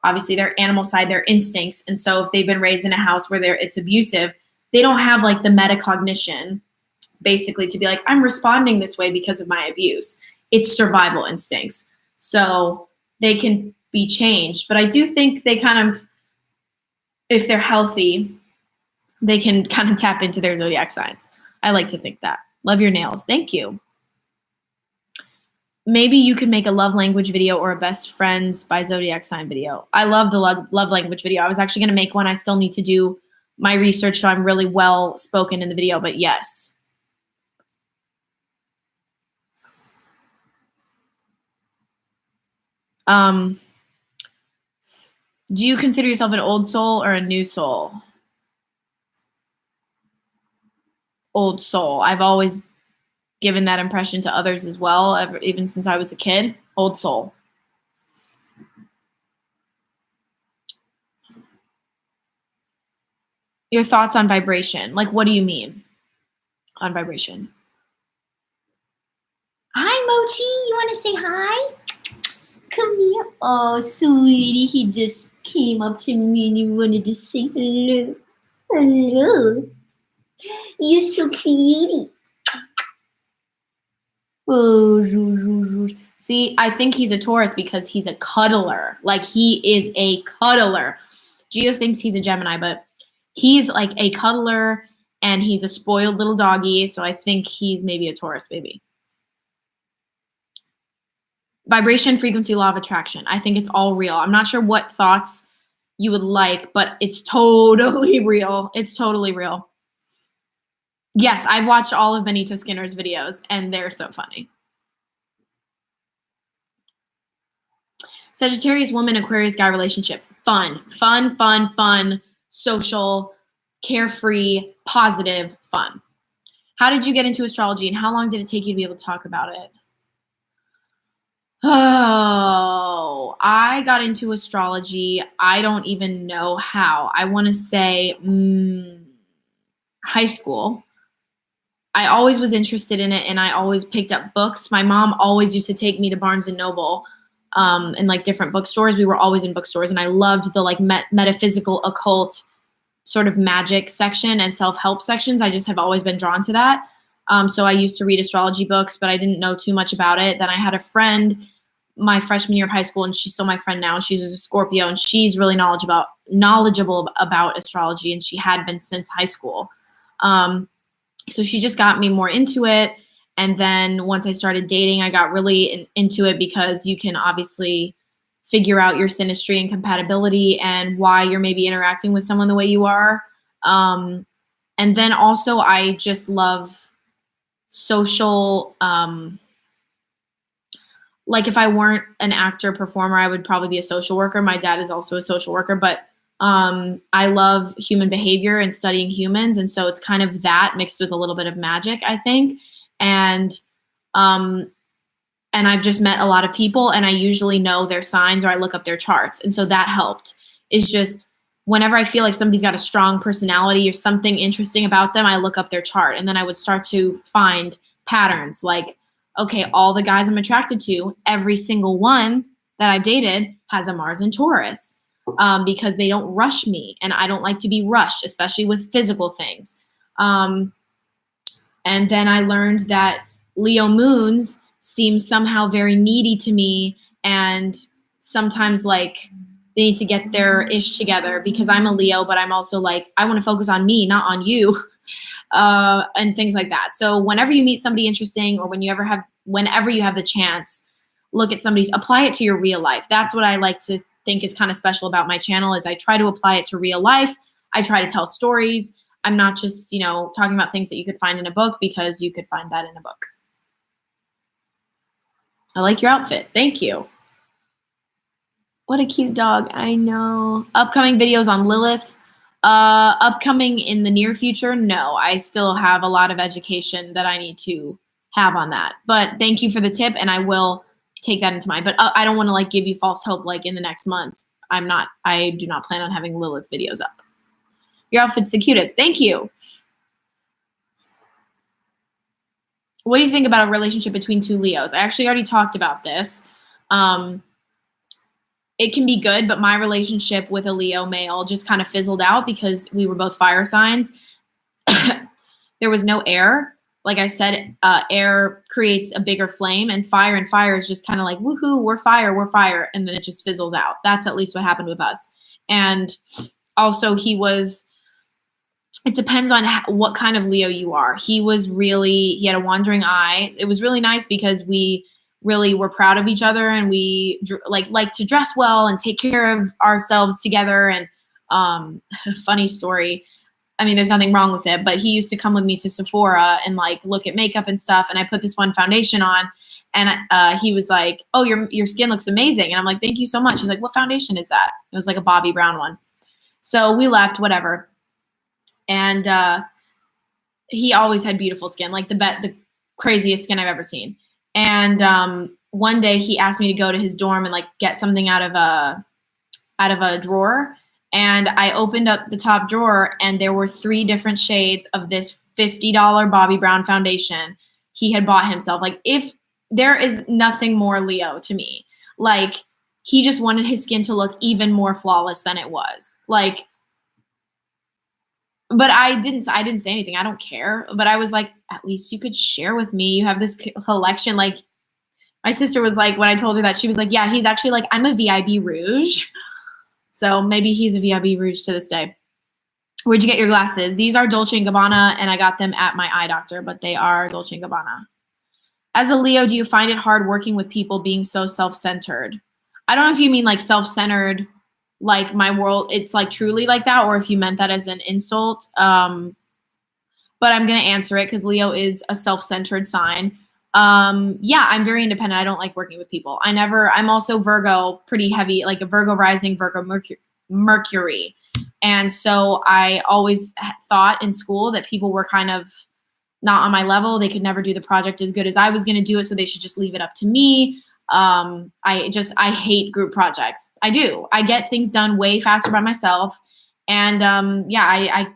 obviously their animal side, their instincts. And so if they've been raised in a house where it's abusive, they don't have like the metacognition basically to be like, I'm responding this way because of my abuse. It's survival instincts. So they can be changed. But I do think they kind of, if they're healthy, they can kind of tap into their zodiac signs. I like to think that. Love your nails. Thank you. Maybe you could make a love language video or a best friends by zodiac sign video. I love the love language video. I was actually going to make one. I still need to do my research so I'm really well spoken in the video, but yes. Do you consider yourself an old soul or a new soul? Old soul. I've always given that impression to others as well, even since I was a kid. Old soul. Your thoughts on vibration. Like, what do you mean on vibration? Hi, Mochi. You want to say hi? Come here. Oh, sweetie. He just came up to me and he wanted to say hello. Hello. You're so cutie. See, I think he's a Taurus because he's a cuddler. Like, he is a cuddler. Gio thinks he's a Gemini, but he's like a cuddler and he's a spoiled little doggy. So I think he's maybe a Taurus baby. Vibration, frequency, law of attraction. I think it's all real. I'm not sure what thoughts you would like, but it's totally real. It's totally real. Yes, I've watched all of Benito Skinner's videos, and they're so funny. Sagittarius woman, Aquarius guy relationship. Fun, fun, fun, fun, social, carefree, positive, fun. How did you get into astrology, and how long did it take you to be able to talk about it? Oh, I got into astrology. I don't even know how. I want to say high school. I always was interested in it, and I always picked up books. My mom always used to take me to Barnes and Noble and like different bookstores. We were always in bookstores, and I loved the like metaphysical, occult, sort of magic section and self-help sections. I just have always been drawn to that. So I used to read astrology books, but I didn't know too much about it. Then I had a friend my freshman year of high school, and she's still my friend now. She was a Scorpio, and she's really knowledgeable about astrology, and she had been since high school. So she just got me more into it. And then once I started dating, I got really into it because you can obviously figure out your synastry and compatibility and why you're maybe interacting with someone the way you are. And then also I just love social, like if I weren't an actor performer, I would probably be a social worker. My dad is also a social worker, but I love human behavior and studying humans. And so it's kind of that mixed with a little bit of magic, I think. And I've just met a lot of people, and I usually know their signs, or I look up their charts. And so that helped. Is just whenever I feel like somebody's got a strong personality or something interesting about them, I look up their chart, and then I would start to find patterns like, okay, all the guys I'm attracted to, every single one that I've dated has a Mars in Taurus. Because they don't rush me, and I don't like to be rushed, especially with physical things. And then I learned that Leo moons seem somehow very needy to me, and sometimes like they need to get their ish together because I'm a Leo, but I'm also like, I want to focus on me, not on you, and things like that. So whenever you meet somebody interesting, or whenever you have the chance, look at somebody, apply it to your real life. That's what I like to think is kind of special about my channel, is I try to apply it to real life. I try to tell stories. I'm not just, talking about things that you could find in a book, because you could find that in a book. I like your outfit. Thank you. What a cute dog. I know. Upcoming videos on Lilith. Upcoming in the near future? No, I still have a lot of education that I need to have on that. But thank you for the tip, and I will take that into mind. But I don't want to like give you false hope like in the next month. I do not plan on having Lilith videos up. Your outfit's the cutest. Thank you. What do you think about a relationship between two Leos? I actually already talked about this. It can be good, but my relationship with a Leo male just kind of fizzled out because we were both fire signs. There was no air. Like I said, air creates a bigger flame, and fire is just kind of like, woohoo, we're fire. And then it just fizzles out. That's at least what happened with us. And also it depends on what kind of Leo you are. He had a wandering eye. It was really nice because we really were proud of each other, and we like to dress well and take care of ourselves together. And funny story. I mean, there's nothing wrong with it, but he used to come with me to Sephora and like look at makeup and stuff. And I put this one foundation on, and he was like, "Oh, your skin looks amazing." And I'm like, "Thank you so much." He's like, "What foundation is that?" It was like a Bobbi Brown one. So we left, whatever. And he always had beautiful skin, like the craziest skin I've ever seen. And one day he asked me to go to his dorm and like get something out of a drawer. And I opened up the top drawer, and there were 3 different shades of this $50 Bobbi Brown foundation he had bought himself. Like, if there is nothing more Leo to me, like he just wanted his skin to look even more flawless than it was. Like, But I didn't say anything. I don't care. But I was like, at least you could share with me. You have this collection. Like, my sister was like, when I told her that, she was like, yeah, he's actually like, I'm a VIB Rouge. So maybe he's a VIB Rouge to this day. Where'd you get your glasses? These are Dolce & Gabbana, and I got them at my eye doctor, but they are Dolce & Gabbana. As a Leo, do you find it hard working with people being so self-centered? I don't know if you mean like self-centered, like my world, it's like truly like that, or if you meant that as an insult. But I'm going to answer it because Leo is a self-centered sign. Yeah, I'm very independent. I don't like working with people. I'm also Virgo, pretty heavy, like a Virgo rising, Virgo Mercury. And so I always thought in school that people were kind of not on my level. They could never do the project as good as I was going to do it. So they should just leave it up to me. I hate group projects. I do. I get things done way faster by myself. And, yeah,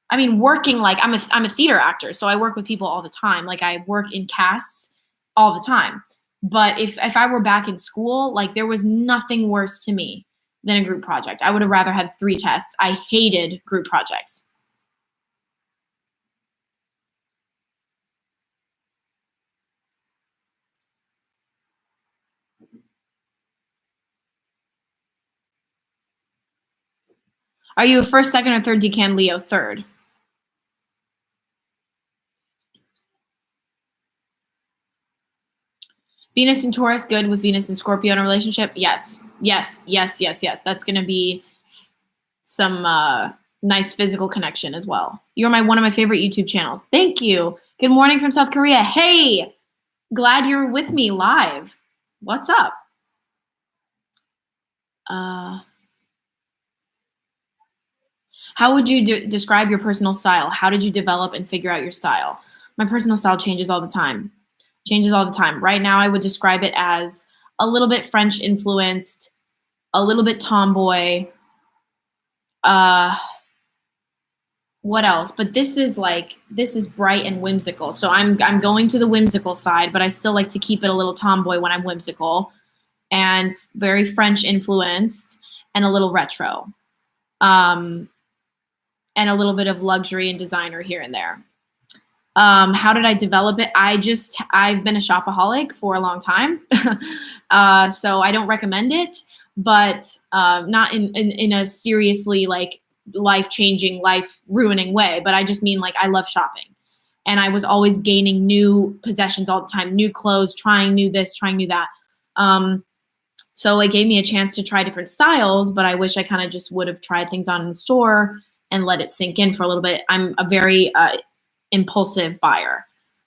I mean, working, like I'm a theater actor, so I work with people all the time. Like I work in casts all the time. But if I were back in school, like there was nothing worse to me than a group project. I would have rather had 3 tests. I hated group projects. Are you a first, second, or third decan Leo? Third. Venus and Taurus, good with Venus and Scorpio in a relationship? Yes. Yes, yes, yes, yes. That's going to be some nice physical connection as well. You're one of my favorite YouTube channels. Thank you. Good morning from South Korea. Hey, glad you're with me live. What's up? How would you describe your personal style? How did you develop and figure out your style? My personal style changes all the time. Right now, I would describe it as a little bit French influenced, a little bit tomboy. What else? But this is bright and whimsical. So I'm going to the whimsical side, but I still like to keep it a little tomboy when I'm whimsical, and very French influenced and a little retro. And a little bit of luxury and designer here and there. How did I develop it? I've been a shopaholic for a long time. So I don't recommend it, but not in a seriously like life-changing, life-ruining way. But I just mean like I love shopping. And I was always gaining new possessions all the time, new clothes, trying new this, trying new that. So it gave me a chance to try different styles, but I wish I kind of just would have tried things on in the store and let it sink in for a little bit. I'm a very impulsive buyer.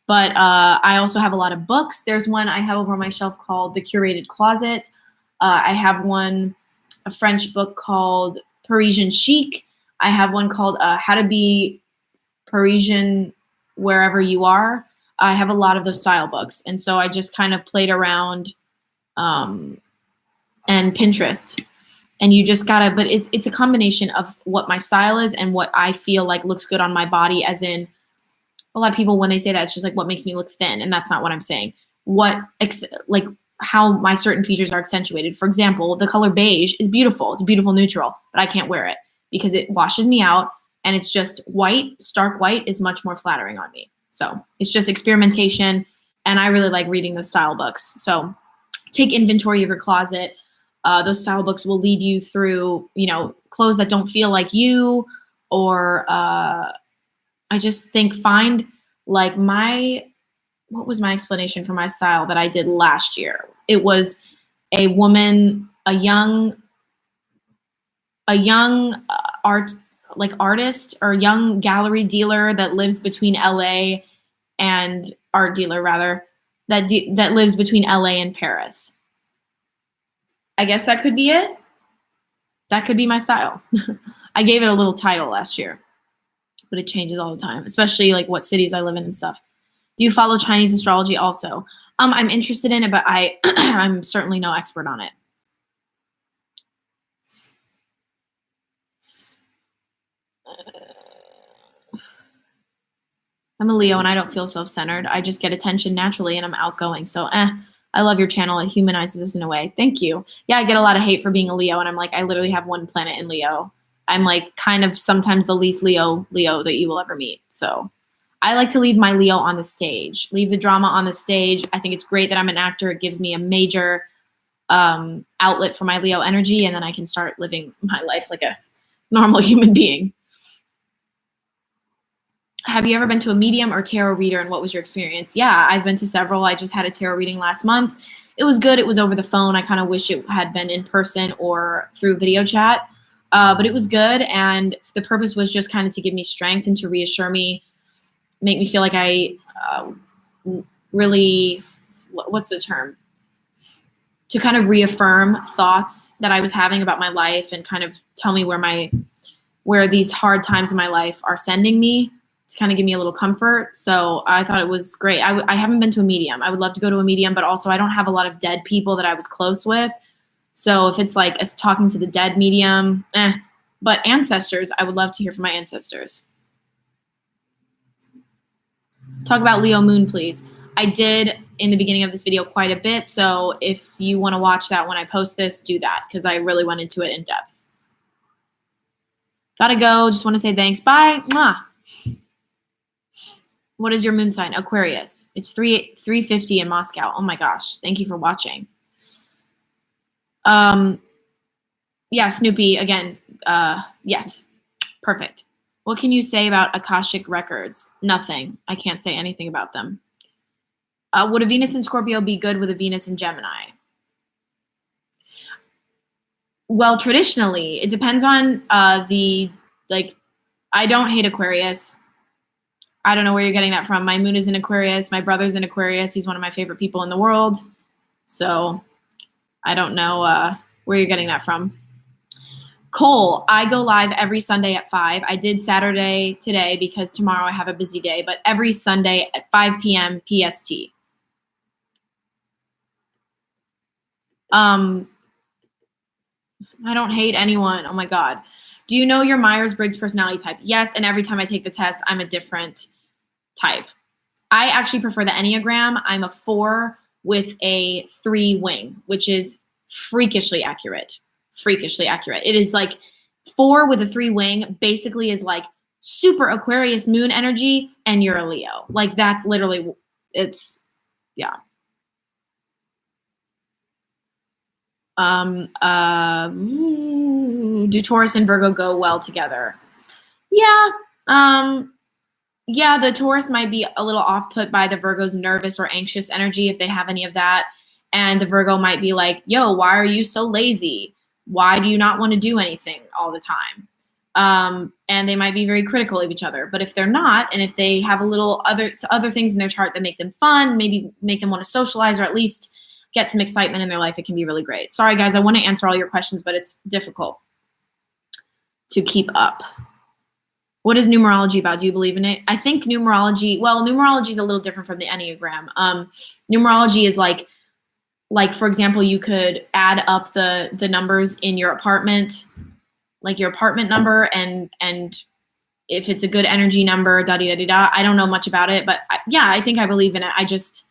But I also have a lot of books. There's one I have over on my shelf called The Curated Closet. I have a French book called Parisian Chic. I have one called How to Be Parisian Wherever You Are. I have a lot of those style books. And so I just kind of played around and Pinterest. And you just gotta, but it's a combination of what my style is and what I feel like looks good on my body, as in a lot of people, when they say that, it's just like what makes me look thin. And that's not what I'm saying. Like how my certain features are accentuated. For example, the color beige is beautiful. It's a beautiful neutral, but I can't wear it because it washes me out, and it's just white. Stark white is much more flattering on me. So it's just experimentation. And I really like reading those style books. So take inventory of your closet. Those style books will lead you through, clothes that don't feel like you, or I just think find like what was my explanation for my style that I did last year? It was a woman, a young artist or young gallery dealer that lives between LA and art dealer rather, that lives between LA and Paris. I guess that could be it. That could be my style. I gave it a little title last year, but it changes all the time, especially like what cities I live in and stuff. Do you follow Chinese astrology also? I'm interested in it, but I'm certainly no expert on it. I'm a Leo and I don't feel self-centered. I just get attention naturally and I'm outgoing. So I love your channel. It humanizes us in a way. Thank you. Yeah, I get a lot of hate for being a Leo, and I'm like, I literally have one planet in Leo. I'm like kind of sometimes the least Leo that you will ever meet. So I like to leave my Leo on the stage, leave the drama on the stage. I think it's great that I'm an actor. It gives me a major outlet for my Leo energy, and then I can start living my life like a normal human being. Have you ever been to a medium or tarot reader, and what was your experience? Yeah, I've been to several. I just had a tarot reading last month. It was good. It was over the phone. I kind of wish it had been in person or through video chat, but it was good. And the purpose was just kind of to give me strength and to reassure me, make me feel like I really, what's the term? To kind of reaffirm thoughts that I was having about my life and kind of tell me where these hard times in my life are sending me, to kind of give me a little comfort. So I thought it was great. I haven't been to a medium. I would love to go to a medium, but also I don't have a lot of dead people that I was close with. So if it's like talking to the dead medium, but ancestors, I would love to hear from my ancestors. Talk about Leo moon, please. I did in the beginning of this video quite a bit. So if you want to watch that when I post this, do that, because I really went into it in depth. Gotta go. Just want to say thanks. Bye. Mwah. What is your moon sign? Aquarius. It's 3:50 in Moscow. Oh my gosh. Thank you for watching. Yeah, Snoopy again. Yes. Perfect. What can you say about Akashic records? Nothing. I can't say anything about them. Would a Venus in Scorpio be good with a Venus in Gemini? Well, traditionally, it depends on I don't hate Aquarius. I don't know where you're getting that from. My moon is in Aquarius. My brother's in Aquarius. He's one of my favorite people in the world. So I don't know where you're getting that from. Cole, I go live every Sunday at 5. I did Saturday today because tomorrow I have a busy day, but every Sunday at 5 p.m. PST. I don't hate anyone. Oh my God. Do you know your Myers-Briggs personality type? Yes, and every time I take the test, I'm a different type. I actually prefer the Enneagram. I'm a 4 with a 3 wing, which is freakishly accurate. Freakishly accurate. It is like 4 with a 3 wing basically is like super Aquarius moon energy, and you're a Leo. Like that's literally, it's, yeah. Do Taurus and Virgo go well together? Yeah. Yeah, the Taurus might be a little off-put by the Virgo's nervous or anxious energy if they have any of that. And the Virgo might be like, yo, why are you so lazy? Why do you not want to do anything all the time? And they might be very critical of each other. But if they're not, and if they have a little other things in their chart that make them fun, maybe make them want to socialize or at least get some excitement in their life, it can be really great. Sorry, guys, I want to answer all your questions, but it's difficult to keep up. What is numerology about? Do you believe in it? I think numerology is a little different from the Enneagram. Numerology is like, for example, you could add up the numbers in your apartment, like your apartment number, and if it's a good energy number, da-da-da-da-da. I don't know much about it, but yeah, I think I believe in it. I just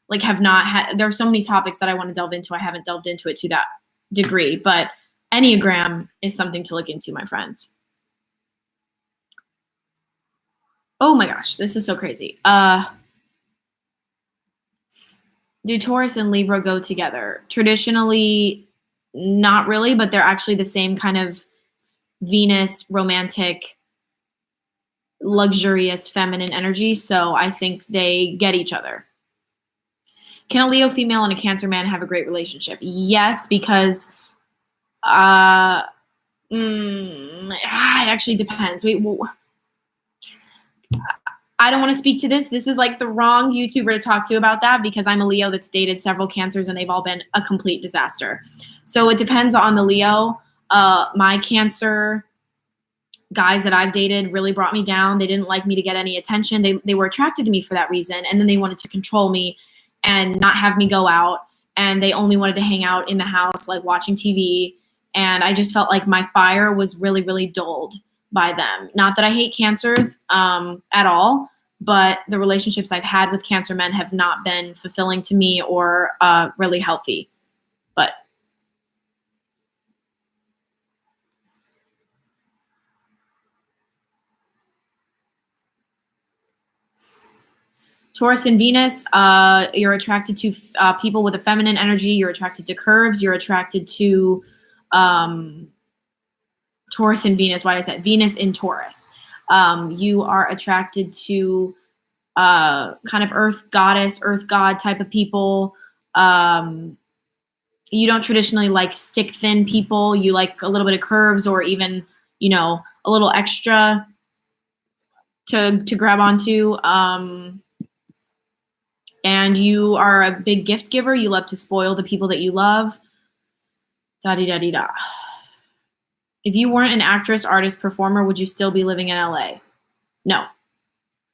like have not had, there's so many topics that I want to delve into. I haven't delved into it to that degree, but Enneagram is something to look into, my friends. Oh my gosh, this is so crazy. Do Taurus and Libra go together? Traditionally, not really, but they're actually the same kind of Venus, romantic, luxurious, feminine energy. So I think they get each other. Can a Leo female and a Cancer man have a great relationship? Yes, because it actually depends. I don't want to speak to this. This is like the wrong YouTuber to talk to about that because I'm a Leo that's dated several Cancers and they've all been a complete disaster. So it depends on the Leo. My Cancer guys that I've dated really brought me down. They didn't like me to get any attention. They were attracted to me for that reason. And then they wanted to control me and not have me go out. And they only wanted to hang out in the house, like watching TV. And I just felt like my fire was really, really dulled by them. Not that I hate Cancers at all, but the relationships I've had with Cancer men have not been fulfilling to me or really healthy. But Taurus and Venus, you're attracted to people with a feminine energy. You're attracted to curves. You're attracted to Taurus and Venus. Why did I say Venus in Taurus? You are attracted to kind of earth goddess, earth god type of people. You don't traditionally like stick thin people. You like a little bit of curves or even, you know, a little extra to grab onto. And you are a big gift giver. You love to spoil the people that you love. Da-di-da-di-da. If you weren't an actress, artist, performer, would you still be living in LA? No,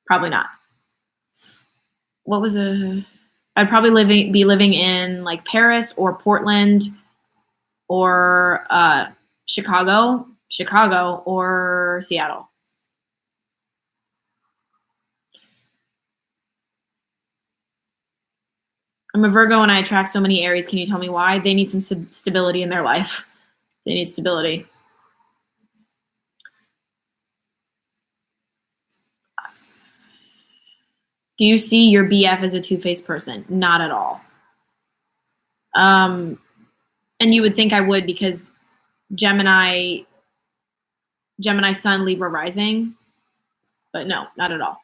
probably not. I'd probably be living in like Paris or Portland or Chicago or Seattle. I'm a Virgo and I attract so many Aries. Can you tell me why? They need some stability in their life. They need stability. Do you see your BF as a two-faced person? Not at all. And you would think I would because Gemini Sun, Libra rising, but no, not at all.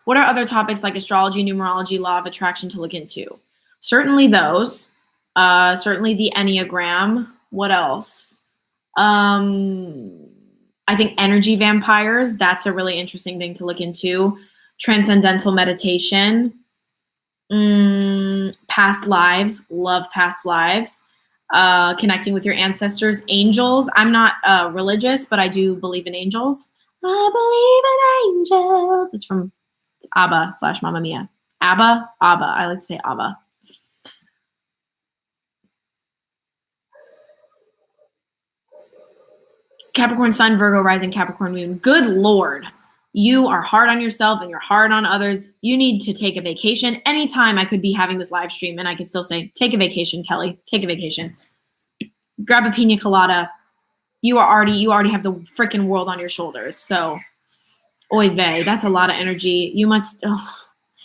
What are other topics like astrology, numerology, law of attraction to look into? Certainly those. Certainly the Enneagram. What else? I think energy vampires, that's a really interesting thing to look into. Transcendental meditation. Past lives, love past lives. Connecting with your ancestors, angels. I'm not religious, but I do believe in angels. I believe in angels. It's ABBA / Mamma Mia. ABBA. I like to say ABBA. Capricorn Sun, Virgo rising, Capricorn Moon. Good Lord. You are hard on yourself and you're hard on others. You need to take a vacation. Anytime I could be having this live stream and I could still say, take a vacation, Kelly. Take a vacation. Grab a pina colada. You already have the freaking world on your shoulders. So, oy vey, that's a lot of energy. You must,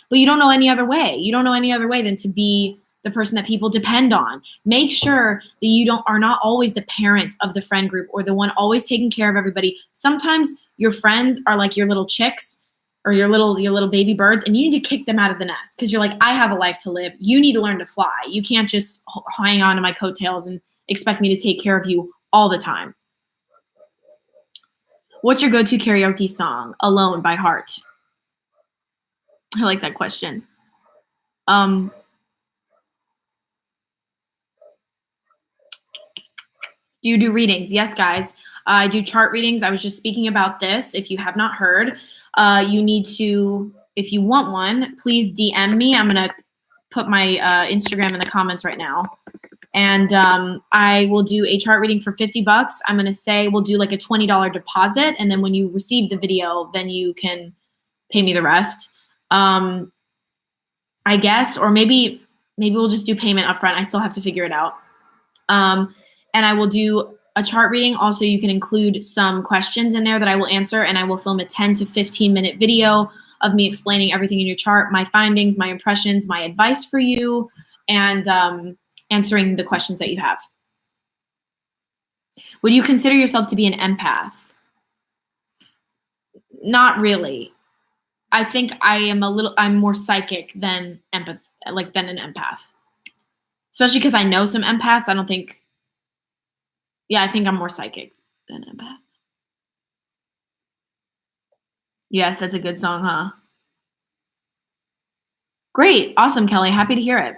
but you don't know any other way. You don't know any other way than to be the person that people depend on. Make sure that you are not always the parent of the friend group or the one always taking care of everybody. Sometimes your friends are like your little chicks or your little baby birds, and you need to kick them out of the nest because you're like, I have a life to live. You need to learn to fly. You can't just hang on to my coattails and expect me to take care of you all the time. What's your go-to karaoke song? Alone by Heart. I like that question. Do you do readings? Yes, guys. I do chart readings. I was just speaking about this. If you have not heard, you need to, if you want one, please DM me. I'm going to put my Instagram in the comments right now. And I will do a chart reading for $50. I'm going to say we'll do like a $20 deposit. And then when you receive the video, then you can pay me the rest. I guess, or maybe we'll just do payment upfront. I still have to figure it out. And I will do a chart reading. Also, you can include some questions in there that I will answer, and I will film a 10 to 15-minute video of me explaining everything in your chart, my findings, my impressions, my advice for you, and answering the questions that you have. Would you consider yourself to be an empath? Not really. I think I'm more psychic than an empath. Especially because I know some empaths. I think I'm more psychic than empath. Yes, that's a good song, huh? Great. Awesome, Kelly. Happy to hear it.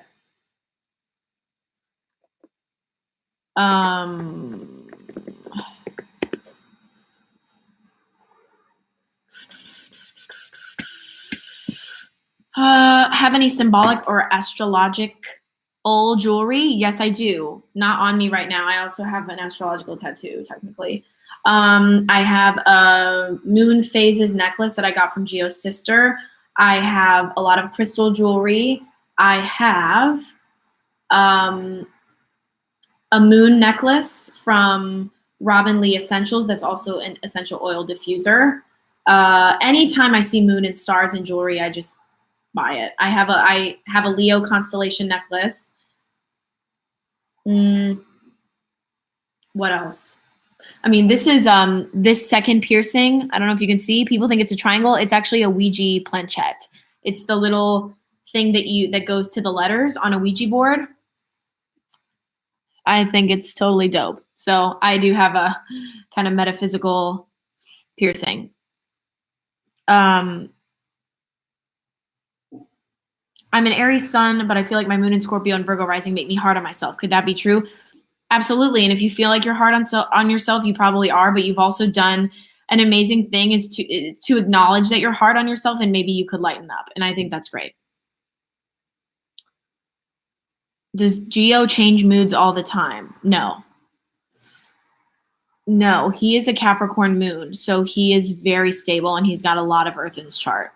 Have any symbolic or astrological jewelry? Yes, I do. Not on me right now. I also have an astrological tattoo, technically. I have a moon phases necklace that I got from Gio's sister. I have a lot of crystal jewelry. I have a moon necklace from Robin Lee Essentials. That's also an essential oil diffuser. Anytime I see moon and stars in jewelry, I just buy it. I have a Leo constellation necklace. What else? I mean, this is this second piercing. I don't know if you can see. People think it's a triangle. It's actually a Ouija planchette. It's the little thing that goes to the letters on a Ouija board. I think it's totally dope. So I do have a kind of metaphysical piercing. I'm an Aries sun, but I feel like my moon in Scorpio and Virgo rising make me hard on myself. Could that be true? Absolutely. And if you feel like you're hard on yourself, you probably are, but you've also done an amazing thing is to acknowledge that you're hard on yourself, and maybe you could lighten up. And I think that's great. Does Geo change moods all the time? No. No, he is a Capricorn moon, so he is very stable and he's got a lot of earth in his chart.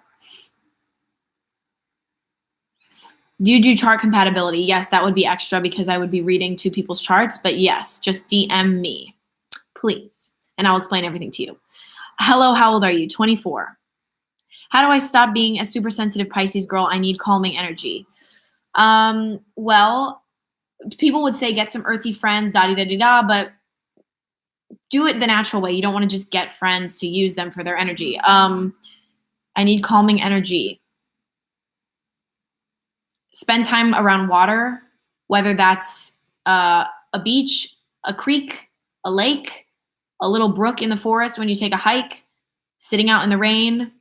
Do you do chart compatibility? Yes, that would be extra because I would be reading two people's charts, but yes, just DM me, please, and I'll explain everything to you. Hello, how old are you? 24. How do I stop being a super sensitive Pisces girl? I need calming energy. Well, people would say get some earthy friends, da-di-da-di-da, but do it the natural way. You don't want to just get friends to use them for their energy. I need calming energy. Spend time around water, whether that's a beach, a creek, a lake, a little brook in the forest when you take a hike, sitting out in the rain,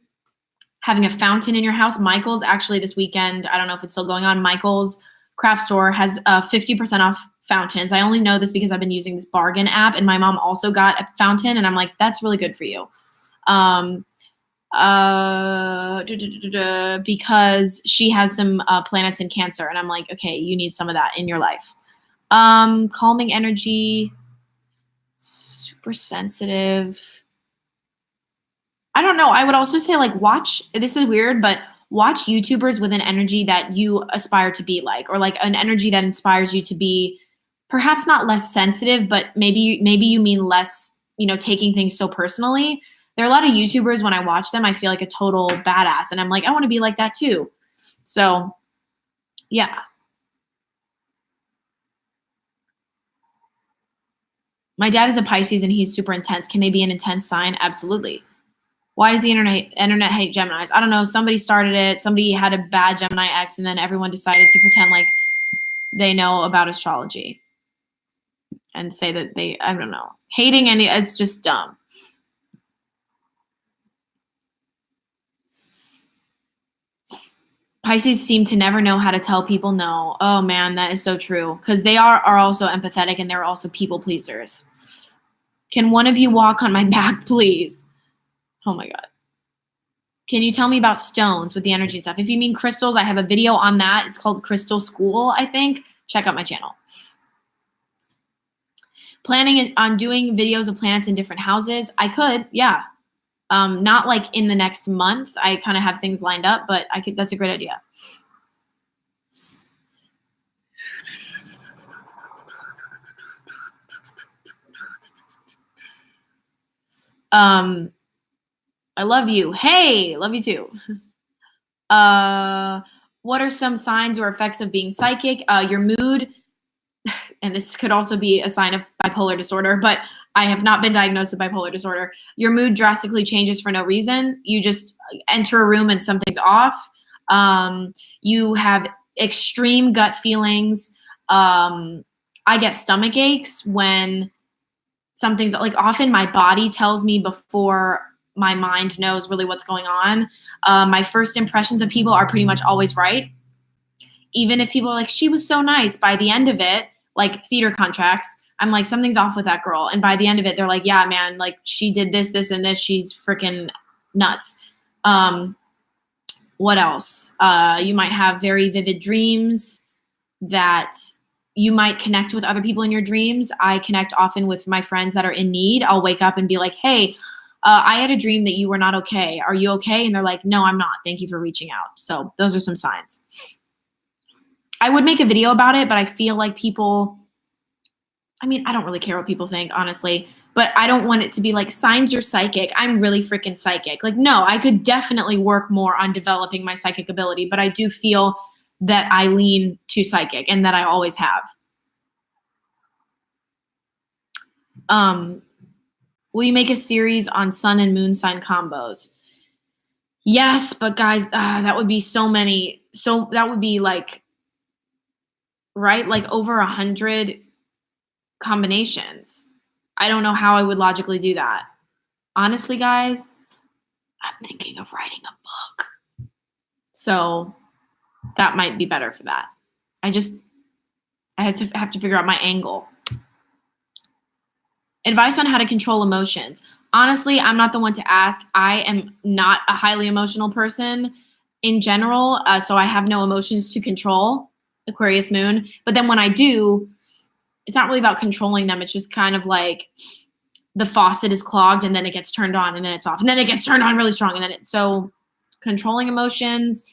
having a fountain in your house. Michael's actually this weekend, I don't know if it's still going on, Michael's craft store has 50% off fountains. I only know this because I've been using this bargain app, and my mom also got a fountain, and I'm like, that's really good for you. Because she has some planets in Cancer, and I'm like, okay, you need some of that in your life. Calming energy, super sensitive. I don't know. I would also say like watch, this is weird, but watch YouTubers with an energy that you aspire to be like, or like an energy that inspires you to be perhaps not less sensitive, but maybe you mean less, taking things so personally. There are a lot of YouTubers, when I watch them, I feel like a total badass. And I'm like, I want to be like that too. So, yeah. My dad is a Pisces and he's super intense. Can they be an intense sign? Absolutely. Why does the internet hate Geminis? I don't know. Somebody started it. Somebody had a bad Gemini ex, and then everyone decided to pretend like they know about astrology and say that I don't know. Hating it's just dumb. Pisces seem to never know how to tell people no. Oh man, that is so true. Because they are also empathetic, and they're also people pleasers. Can one of you walk on my back, please? Oh my God. Can you tell me about stones with the energy and stuff? If you mean crystals, I have a video on that. It's called Crystal School, I think. Check out my channel. Planning on doing videos of planets in different houses? I could, yeah. Not like in the next month. I kind of have things lined up, but that's a great idea. I love you. Hey, love you too. What are some signs or effects of being psychic? Your mood, and this could also be a sign of bipolar disorder, but I have not been diagnosed with bipolar disorder. Your mood drastically changes for no reason. You just enter a room and something's off. You have extreme gut feelings. I get stomach aches when something's like, often my body tells me before my mind knows really what's going on. My first impressions of people are pretty much always right. Even if people are like, she was so nice, by the end of it, like theater contracts, I'm like, something's off with that girl. And by the end of it, they're like, yeah, man, like she did this, this, and this. She's freaking nuts. What else? You might have very vivid dreams that you might connect with other people in your dreams. I connect often with my friends that are in need. I'll wake up and be like, hey, I had a dream that you were not okay. Are you okay? And they're like, no, I'm not. Thank you for reaching out. So those are some signs. I would make a video about it, but I feel like people, I mean, I don't really care what people think, honestly, but I don't want it to be like, signs you're psychic. I'm really freaking psychic. Like, no, I could definitely work more on developing my psychic ability, but I do feel that I lean to psychic and that I always have. Will you make a series on sun and moon sign combos? Yes, but guys, that would be so many. So that would be like, right? Like over 100 combinations. I don't know how I would logically do that. Honestly, guys, I'm thinking of writing a book. So that might be better for that. I have to figure out my angle. Advice on how to control emotions. Honestly, I'm not the one to ask. I am not a highly emotional person in general, so I have no emotions to control, Aquarius moon. But then when I do, it's not really about controlling them. It's just kind of like the faucet is clogged and then it gets turned on and then it's off and then it gets turned on really strong and then so controlling emotions.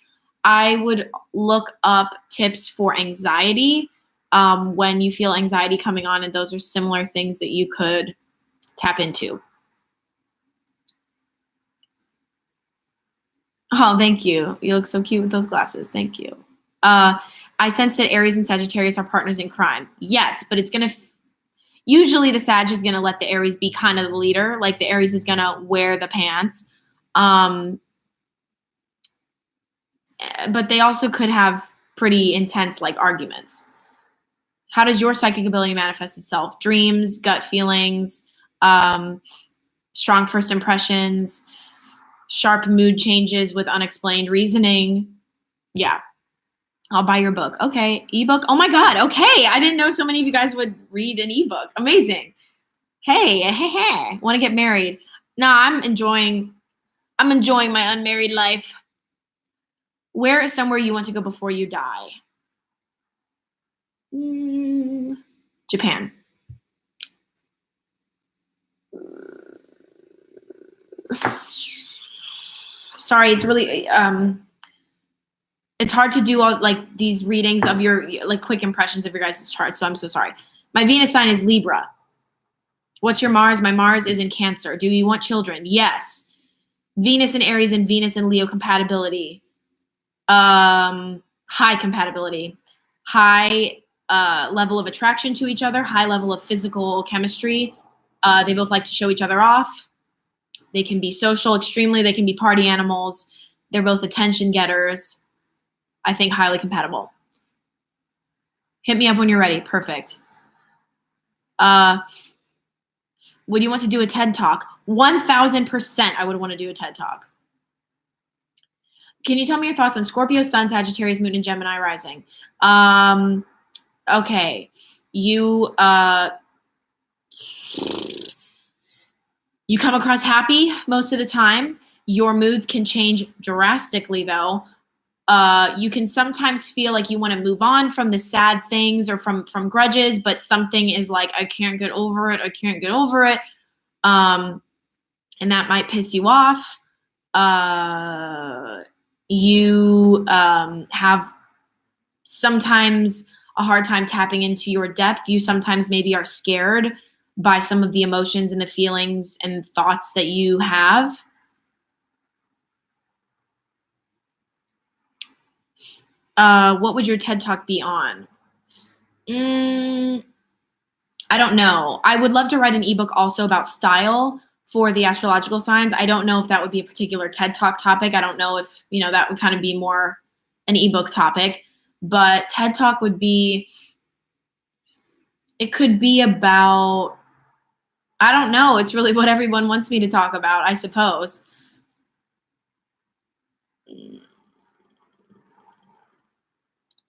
I would look up tips for anxiety when you feel anxiety coming on, and those are similar things that you could tap into. Oh, thank you. You look so cute with those glasses. Thank you. I sense that Aries and Sagittarius are partners in crime. Yes, but it's going to usually the Sag is going to let the Aries be kind of the leader. Like the Aries is going to wear the pants. But they also could have pretty intense like arguments. How does your psychic ability manifest itself? Dreams, gut feelings, strong first impressions, sharp mood changes with unexplained reasoning. Yeah. I'll buy your book. Okay. Ebook. Oh my God. Okay. I didn't know so many of you guys would read an ebook. Amazing. Hey. Want to get married? No, I'm enjoying my unmarried life. Where is somewhere you want to go before you die? Japan. Sorry, it's really it's hard to do all like these readings of your like quick impressions of your guys' charts, so I'm so sorry. My Venus sign is Libra. What's your Mars? My Mars is in Cancer. Do you want children? Yes. Venus in Aries and Venus in Leo compatibility. High compatibility. High level of attraction to each other. High level of physical chemistry. They both like to show each other off. They can be social extremely. They can be party animals. They're both attention getters. I think highly compatible. Hit me up when you're ready. Perfect. Would you want to do a TED Talk? 1000% I would want to do a TED Talk. Can you tell me your thoughts on Scorpio, Sun, Sagittarius, Moon, and Gemini rising? Okay. You come across happy most of the time. Your moods can change drastically, though. You can sometimes feel like you want to move on from the sad things or from grudges, but something is like, I can't get over it. I can't get over it. And that might piss you off. You have sometimes a hard time tapping into your depth. You sometimes maybe are scared by some of the emotions and the feelings and thoughts that you have. What would your TED Talk be on? I don't know. I would love to write an ebook also about style for the astrological signs. I don't know if that would be a particular TED Talk topic. I don't know if, that would kind of be more an ebook topic. But TED Talk would be, it could be about, I don't know. It's really what everyone wants me to talk about, I suppose.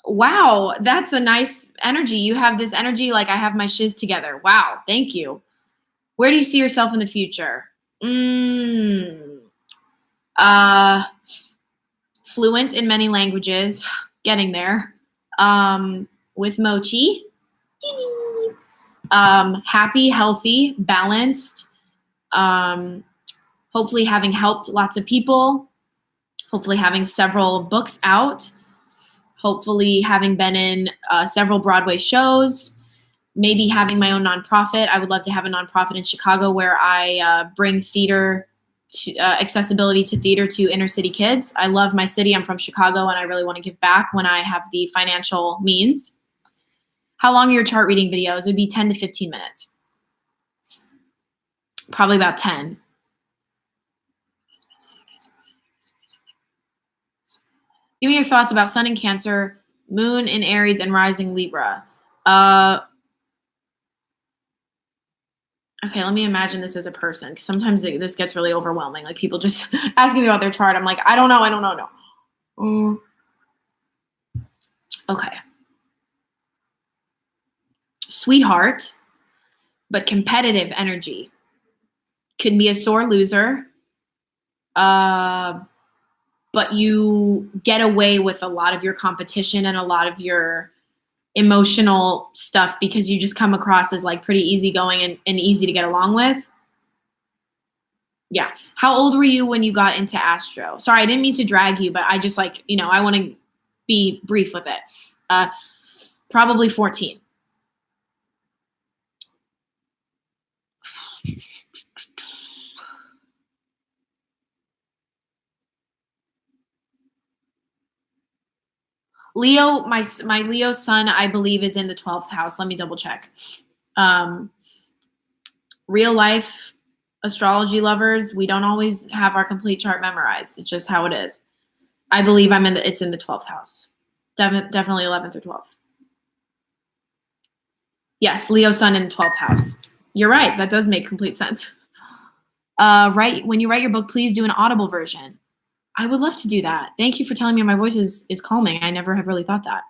Wow, that's a nice energy. You have this energy like I have my shiz together. Wow, thank you. Where do you see yourself in the future? Fluent in many languages, getting there. With mochi. Happy, healthy, balanced. Hopefully having helped lots of people. Hopefully having several books out. Hopefully having been in several Broadway shows. maybe having my own nonprofit. I would love to have a nonprofit in Chicago where I bring theater to, accessibility to theater to inner city kids. I love my city. I'm from Chicago, and I really want to give back when I have the financial means. How long are your chart reading videos? It would be 10 to 15 minutes. Probably about 10. Give me your thoughts about Sun in Cancer, Moon in Aries, and Rising Libra. Okay, let me imagine this as a person, because sometimes this gets really overwhelming. Like people just asking me about their chart. I'm like, I don't know. Okay. Sweetheart, but competitive energy. Could be a sore loser. But you get away with a lot of your competition and a lot of your emotional stuff because you just come across as like pretty easygoing and easy to get along with. Yeah. How old were you when you got into astro? Sorry, I didn't mean to drag you, but I just like, I want to be brief with it. Probably 14. Leo, my Leo sun, I believe, is in the 12th house. Let me double check. Real life astrology lovers, we don't always have our complete chart memorized. It's just how it is. I believe it's in the 12th house. Definitely 11th or 12th. Yes, Leo sun in the 12th house. You're right. That does make complete sense. Right. When you write your book, please do an audible version. I would love to do that. Thank you for telling me my voice is calming. I never have really thought that.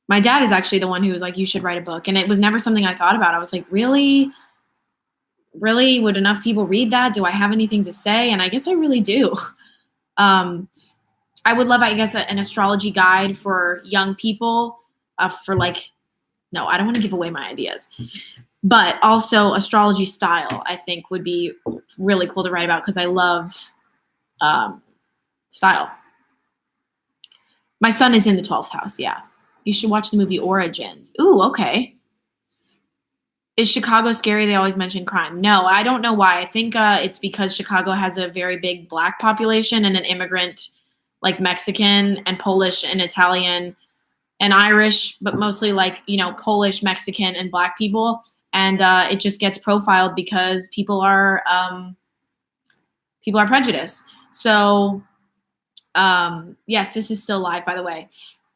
My dad is actually the one who was like, you should write a book. And it was never something I thought about. I was like, really? Really? Would enough people read that? Do I have anything to say? And I guess I really do. I would love, I guess, an astrology guide for young people for like, no, I don't want to give away my ideas. But also astrology style, I think, would be really cool to write about because I love style. My son is in the 12th house, yeah. You should watch the movie Origins. Ooh, okay. Is Chicago scary? They always mention crime. No, I don't know why. I think it's because Chicago has a very big Black population and an immigrant, like Mexican and Polish and Italian and Irish, but mostly like, Polish, Mexican, and Black people. And it just gets profiled because people are prejudiced. So, yes, this is still live, by the way.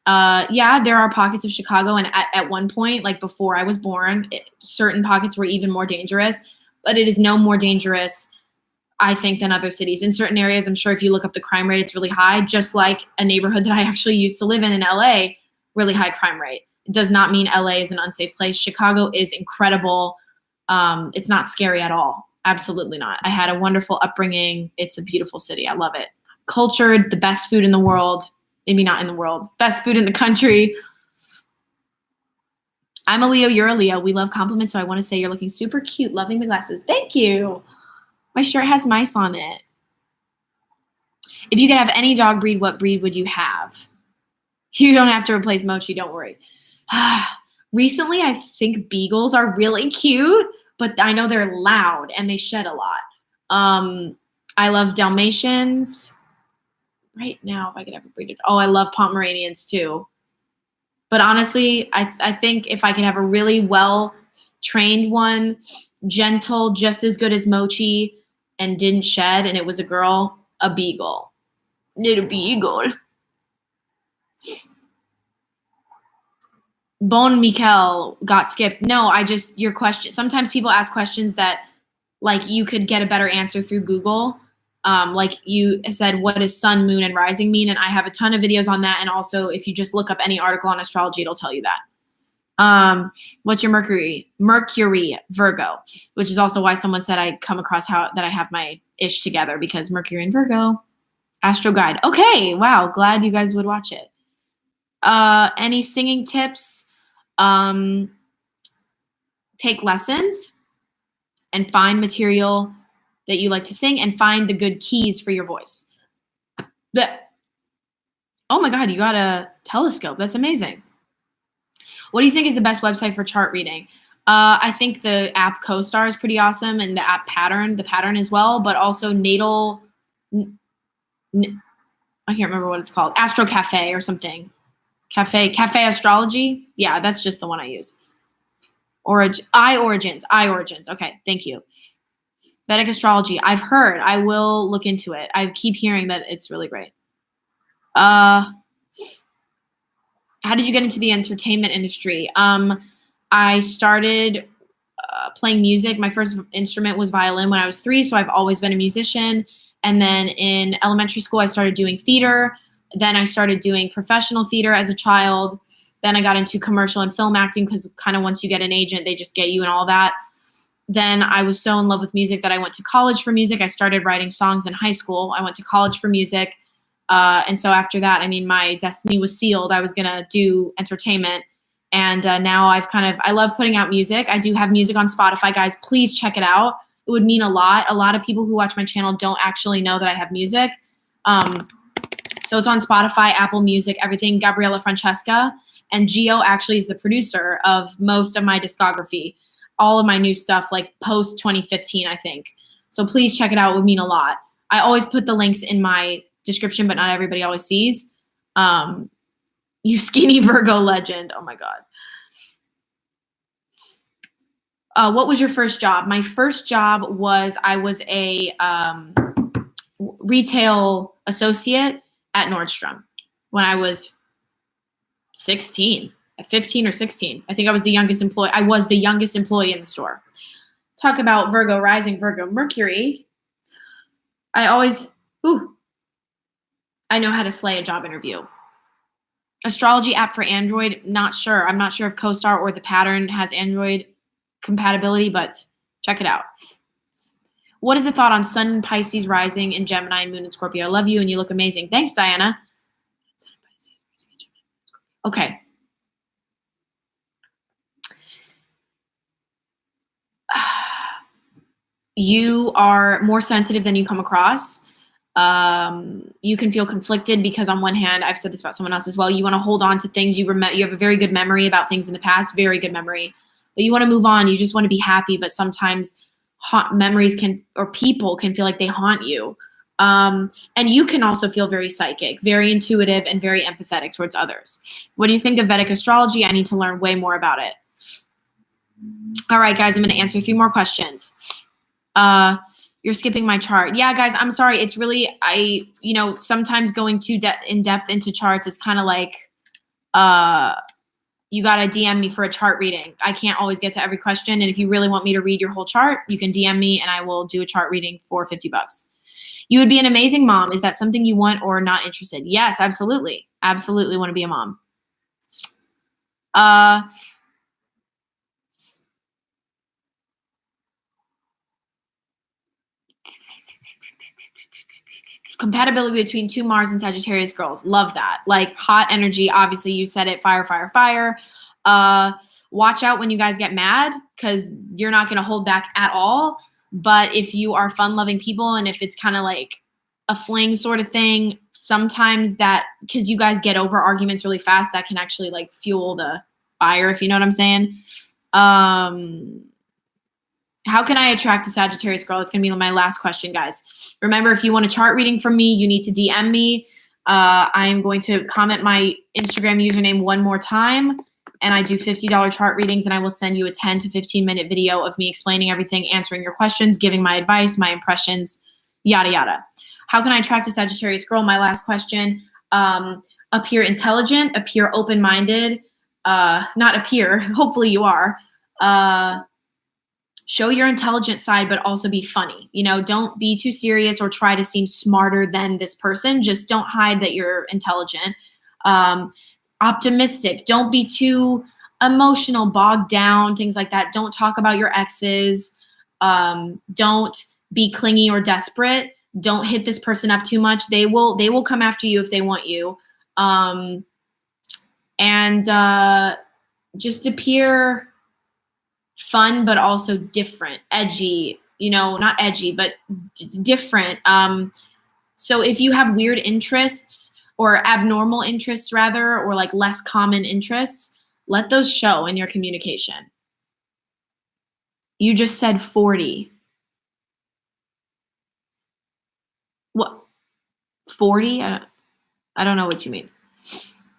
Yeah, there are pockets of Chicago, and at one point, like before I was born, certain pockets were even more dangerous, but it is no more dangerous, I think, than other cities. In certain areas, I'm sure if you look up the crime rate, it's really high, just like a neighborhood that I actually used to live in LA, really high crime rate. It does not mean LA is an unsafe place. Chicago is incredible. It's not scary at all. Absolutely not. I had a wonderful upbringing. It's a beautiful city. I love it. Cultured, the best food in the world. Maybe not in the world. Best food in the country. I'm a Leo. You're a Leo. We love compliments, so I want to say you're looking super cute. Loving the glasses. Thank you. My shirt has mice on it. If you could have any dog breed, what breed would you have? You don't have to replace Mochi. Don't worry. Recently, I think beagles are really cute, but I know they're loud and they shed a lot. I love Dalmatians. Right now, if I could ever breed it. Oh, I love Pomeranians too. But honestly, I think if I could have a really well-trained one, gentle, just as good as Mochi, and didn't shed, and it was a girl, a beagle. Little beagle. Bon Mikel got skipped. No, your question. Sometimes people ask questions that, like, you could get a better answer through Google. Like you said, what does sun, moon, and rising mean? And I have a ton of videos on that. And also, if you just look up any article on astrology, it'll tell you that. What's your Mercury? Mercury, Virgo, which is also why someone said I come across that I have my ish together, because Mercury and Virgo. Astro Guide. Okay, wow, glad you guys would watch it. Any singing tips? Take lessons and find material that you like to sing and find the good keys for your voice. Oh my God, you got a telescope. That's amazing. What do you think is the best website for chart reading? I think the app CoStar is pretty awesome, and the app Pattern, as well, but also Natal, I can't remember what it's called, Astro Cafe or something. Cafe Astrology. Yeah, that's just the one I use. Origins. Okay, thank you. Vedic Astrology. I've heard. I will look into it. I keep hearing that it's really great. How did you get into the entertainment industry? I started playing music. My first instrument was violin when I was 3, so I've always been a musician. And then in elementary school, I started doing theater. Then I started doing professional theater as a child. Then I got into commercial and film acting because kind of once you get an agent, they just get you and all that. Then I was so in love with music that I went to college for music. I started writing songs in high school. I went to college for music. And so after that, I mean, my destiny was sealed. I was going to do entertainment. And now I love putting out music. I do have music on Spotify, guys. Please check it out. It would mean a lot. A lot of people who watch my channel don't actually know that I have music. So it's on Spotify, Apple Music, everything, Gabriella Francesca. And Gio actually is the producer of most of my discography, all of my new stuff, like post 2015, I think. So please check it out. It would mean a lot. I always put the links in my description, but not everybody always sees. You skinny Virgo legend. Oh my God. What was your first job? My first job was I was a retail associate at Nordstrom when I was 15 or 16. I think I was the youngest employee. I was the youngest employee in the store. Talk about Virgo rising, Virgo Mercury. I know how to slay a job interview. Astrology app for Android, not sure. I'm not sure if CoStar or the Pattern has Android compatibility, but check it out. What is the thought on Sun in Pisces rising in Gemini and Moon in Scorpio? I love you and you look amazing. Thanks, Diana. Okay. You are more sensitive than you come across. You can feel conflicted because on one hand, I've said this about someone else as well, you want to hold on to things you have a very good memory about things in the past, very good memory, but you want to move on. You just want to be happy, but sometimes memories people can feel like they haunt you. And you can also feel very psychic, very intuitive, and very empathetic towards others. What do you think of Vedic astrology? I need to learn way more about it. All right, guys, I'm going to answer 3 more questions. You're skipping my chart. Yeah, guys, I'm sorry. It's really, sometimes going too in depth into charts, it's kind of like, you got to DM me for a chart reading. I can't always get to every question. And if you really want me to read your whole chart, you can DM me and I will do a chart reading for $50. You would be an amazing mom. Is that something you want or not interested? Yes, absolutely. Absolutely want to be a mom. Compatibility between 2 Mars and Sagittarius girls. Love that. Like hot energy. Obviously, you said it. Fire, fire, fire. Watch out when you guys get mad because you're not going to hold back at all. But if you are fun-loving people and if it's kind of like a fling sort of thing, sometimes that, because you guys get over arguments really fast, that can actually like fuel the fire, if you know what I'm saying. How can I attract a Sagittarius girl? That's going to be my last question, guys. Remember, if you want a chart reading from me, you need to DM me. I'm going to comment my Instagram username one more time, and I do $50 chart readings, and I will send you a 10 to 15-minute video of me explaining everything, answering your questions, giving my advice, my impressions, yada, yada. How can I attract a Sagittarius girl? My last question. Appear intelligent, appear open-minded, not appear, hopefully you are. Show your intelligent side, but also be funny. Don't be too serious or try to seem smarter than this person. Just don't hide that you're intelligent. Optimistic. Don't be too emotional, bogged down, things like that. Don't talk about your exes. Don't be clingy or desperate. Don't hit this person up too much. They will come after you if they want you. Just appear fun, but also different, edgy, not edgy, but different. So if you have weird interests or abnormal interests rather, or like less common interests, Let those show in your communication. You just said 40. What? 40? I don't know what you mean.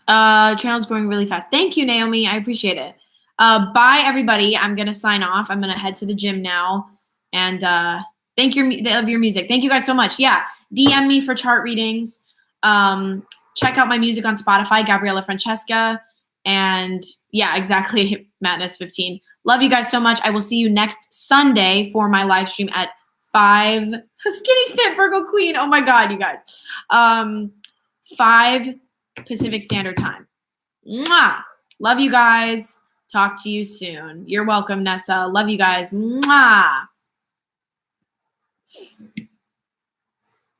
Channel's growing really fast. Thank you, Naomi. I appreciate it. Bye, everybody. I'm going to sign off. I'm going to head to the gym now. And thank you of your music. Thank you guys so much. Yeah, DM me for chart readings. Check out my music on Spotify, Gabriella Francesca. And yeah, exactly, Madness 15. Love you guys so much. I will see you next Sunday for my live stream at 5. Skinny Fit Virgo Queen. Oh my God, you guys. 5 Pacific Standard Time. Mwah! Love you guys. Talk to you soon. You're welcome, Nessa. Love you guys. Mwah!